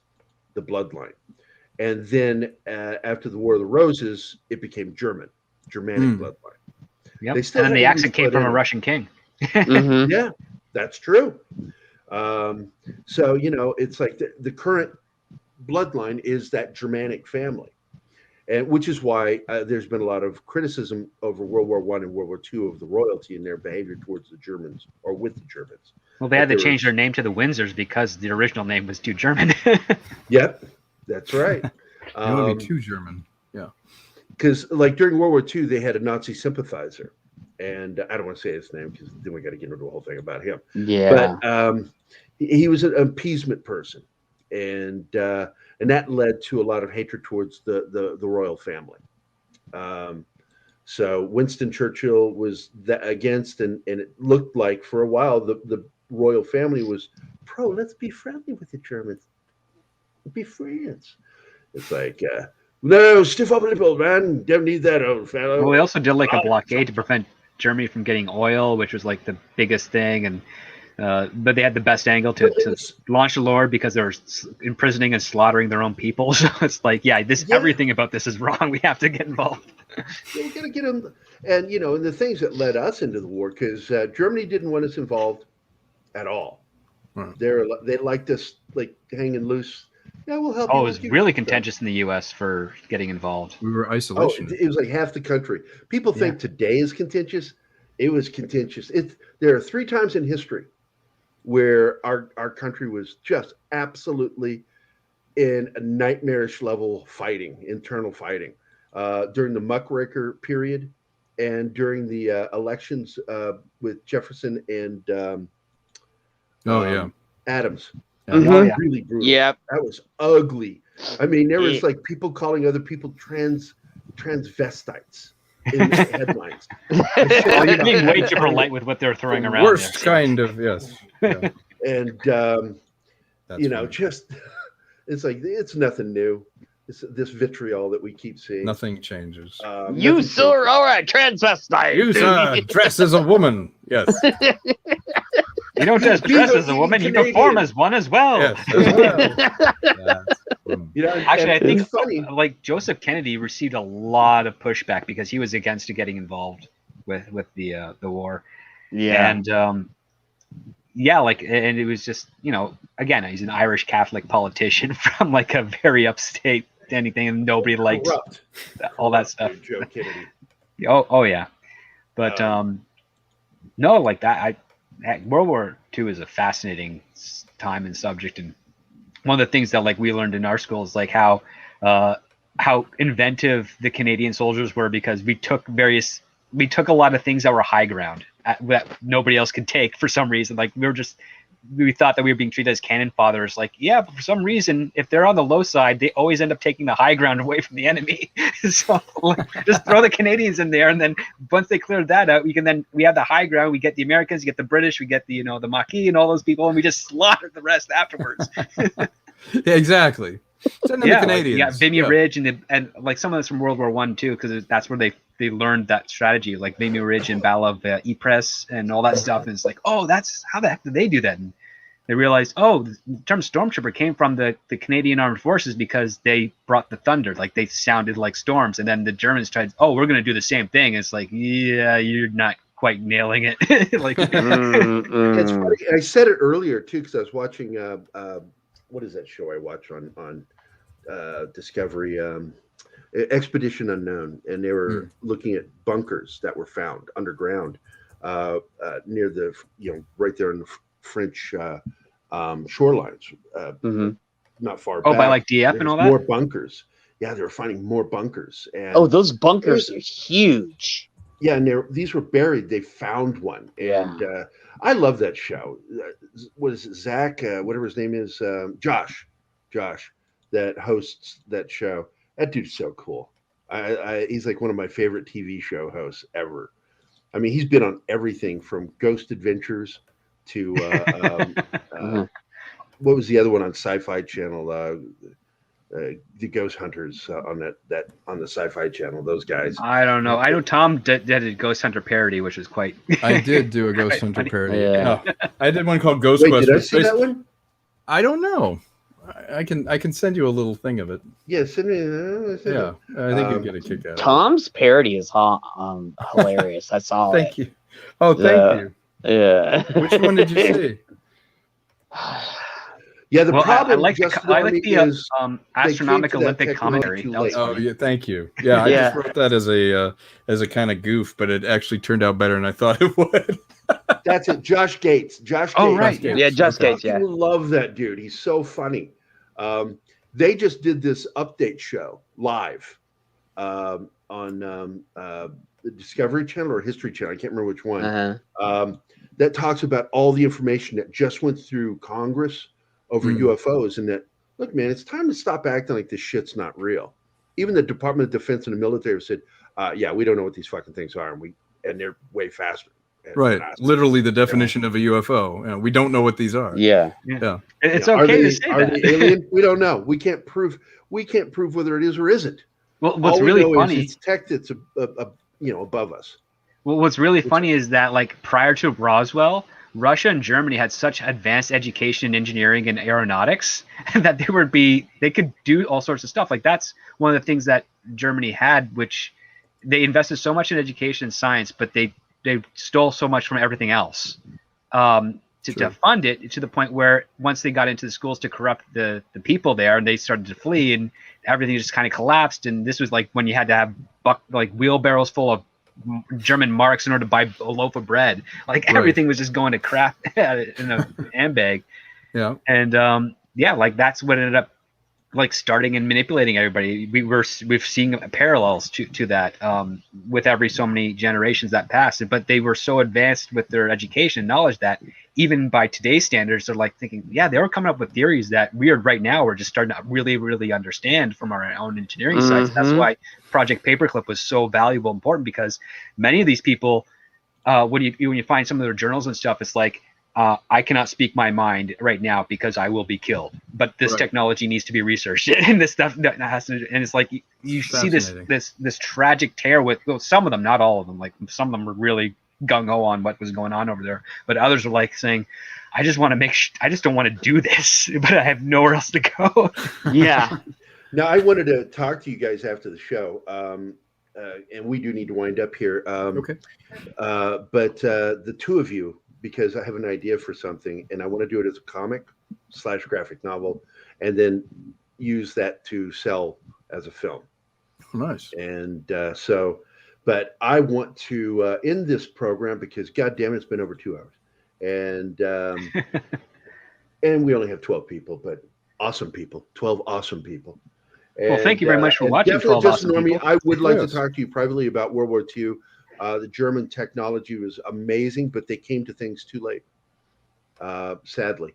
the bloodline. And then after the War of the Roses, it became Germanic bloodline. Yep. And then the accent came from a Russian king. Yeah, that's true. So, it's like the current bloodline is that Germanic family. And which is why there's been a lot of criticism over World War I and World War II of the royalty and their behavior towards the Germans or with the Germans. Well, they had to change their name to the Windsors because the original name was too German. Yep, that's right. It would be too German. Yeah. Because like during World War II, they had a Nazi sympathizer. And I don't want to say his name because then we got to get into the whole thing about him. Yeah. But he was an appeasement person. And that led to a lot of hatred towards the royal family. So Winston Churchill was against, and it looked like for a while the royal family was pro. Let's be friendly with the Germans. Be friends. It's like, no, stiff upper lip, old man. Don't need that, old fellow. Well, they also did like a blockade to prevent Germany from getting oil, which was like the biggest thing, and but they had the best angle to launch the war because they were imprisoning and slaughtering their own people. So it's like, everything about this is wrong. We have to get involved. We got to get them, and and the things that led us into the war, because Germany didn't want us involved at all. They liked us like hanging loose. Yeah, we'll help. Oh, it was really contentious in the U.S. for getting involved. We were isolation. Oh, it was like half the country. People think today is contentious. It was contentious. There are 3 times in history where our country was just absolutely in a nightmarish level fighting, internal fighting, during the muckraker period and during the elections with Jefferson and Adams. Really brutal. Yep. That was ugly. I mean, there was like people calling other people transvestites in the headlines. Oh, you're being way too polite with what they're throwing around. Worst there. kind of, yes. Yeah. And just it's like it's nothing new. It's this vitriol that we keep seeing. Nothing changes. You sir are a transvestite. You sir dress as a woman. Yes. You don't just dress as a woman; you perform as one as well. Yes, as well. Actually, I think like Joseph Kennedy received a lot of pushback because he was against getting involved with the war. Yeah, and and it was just again, he's an Irish Catholic politician from like a very upstate anything, and nobody liked all that stuff. Joe Kennedy. Oh yeah, but no, like that. World War II is a fascinating time and subject, and one of the things that like we learned in our school is like how inventive the Canadian soldiers were, because we took a lot of things that were high ground that nobody else could take for some reason. Like we thought that we were being treated as cannon fodder. Like, yeah, but for some reason, if they're on the low side, they always end up taking the high ground away from the enemy. So just throw the Canadians in there, and then once they cleared that out, we have the high ground. We get the Americans, we get the British, we get the the Maquis and all those people, and we just slaughter the rest afterwards. Yeah, exactly. Send them the Canadians. Yeah, Vimy Ridge and like some of this from World War I too, because that's where they learned that strategy, like Vimy Ridge and Battle of Ypres and all that stuff. And it's like, oh, that's how the heck did they do that? And they realized, oh, the term stormtrooper came from the Canadian Armed Forces because they brought the thunder, like they sounded like storms. And then the Germans tried, oh, we're going to do the same thing. It's like, yeah, you're not quite nailing it. Like, it's funny. I said it earlier too because I was watching. What is that show I watch on Discovery? Expedition Unknown, and they were looking at bunkers that were found underground near the right there in the French shorelines, not far back. By like DF and all that. More bunkers. Yeah, they were finding more bunkers. And those bunkers are huge. Yeah, and these were buried. They found one, and I love that show. What is it, Zach? Whatever his name is, Josh, that hosts that show. That dude's so cool. He's like one of my favorite TV show hosts ever. I mean, he's been on everything from Ghost Adventures to what was the other one on Sci-Fi Channel? The Ghost Hunters on that on the Sci-Fi Channel. Those guys. I don't know. I know Tom did a Ghost Hunter parody, which was quite. I did do a Ghost Hunter parody. Yeah. No, I did one called Ghost Wait, Quest. did I see that one? I don't know. I can send you a little thing of it. Yeah, send me. Yeah, I think you'll get a kick out of it. Tom's parody is hilarious. I saw Thank you. Oh, thank you. Yeah. Which one did you see? Yeah, the problem. I like the astronomical Olympic commentary. Oh yeah, thank you. Yeah, I just wrote that as a kind of goof, but it actually turned out better than I thought it would. That's it. Josh Gates. Oh, right. Yeah, Josh Gates. Yeah. I love that dude. He's so funny. They just did this update show live on the Discovery Channel or History Channel. I can't remember which one. That talks about all the information that just went through Congress over UFOs, and that, look, man, it's time to stop acting like this shit's not real. Even the Department of Defense and the military have said, yeah, we don't know what these fucking things are, and they're way faster. Right. Literally the definition of a UFO. We don't know what these are. Yeah. It's okay to say are that. They alien? We don't know. We can't prove whether it is or isn't. Well, what's really funny is it's tech that's above us. Well, what's really funny is that, like, prior to Roswell, Russia and Germany had such advanced education in engineering and aeronautics that they could do all sorts of stuff. Like, that's one of the things that Germany had, which they invested so much in education and science, but they stole so much from everything else to fund it, to the point where once they got into the schools to corrupt the people there, and they started to flee, and everything just kind of collapsed. And this was like when you had to have wheelbarrows full of German marks in order to buy a loaf of bread. Like, everything was just going to crap in a handbag. Yeah. And like that's what ended up like starting and manipulating everybody. We've seen parallels to that with every so many generations that passed. But they were so advanced with their education and knowledge that even by today's standards, they're like thinking, yeah, they were coming up with theories that we're just starting to really, really understand from our own engineering sides. That's why Project Paperclip was so valuable and important, because many of these people, when you find some of their journals and stuff, it's like, I cannot speak my mind right now because I will be killed. But this technology needs to be researched, and this stuff that has to. And it's like you see this tragic tear with some of them, not all of them. Like, some of them were really gung ho on what was going on over there, but others are like saying, "I just want to I just don't want to do this, but I have nowhere else to go." Yeah. Now, I wanted to talk to you guys after the show, and we do need to wind up here. Okay. But the two of you, because I have an idea for something, and I want to do it as a comic/graphic novel, and then use that to sell as a film. Nice. And but I want to end this program because, God damn it, it's been over 2 hours, and and we only have 12 people, but awesome people, 12 awesome people. And, well, thank you very much for watching. 12 awesome people. I would like to talk to you privately about World War II. The German technology was amazing, but they came to things too late. Sadly,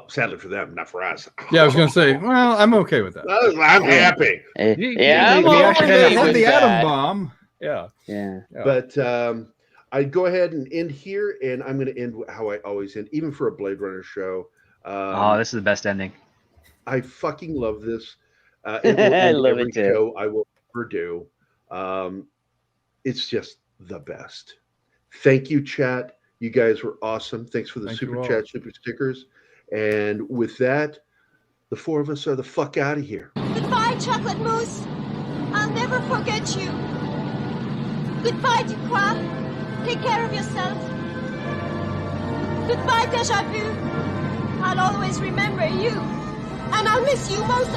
sadly for them, not for us. Yeah, I was going to say, well, I'm okay with that. I'm happy. Yeah, we actually had the atom bomb. Yeah. But I'd go ahead and end here, and I'm going to end how I always end, even for a Blade Runner show. This is the best ending. I fucking love this. It will I end love every it too. show I will ever do. It's just the best. Thank you, chat. You guys were awesome. Thanks for the Thank you super all. chat, super stickers. And with that, the four of us are the fuck out of here. Goodbye, Chocolate Mousse. I'll never forget you. Goodbye, Ducroix. Take care of yourself. Goodbye, Deja Vu. I'll always remember you. And I'll miss you most of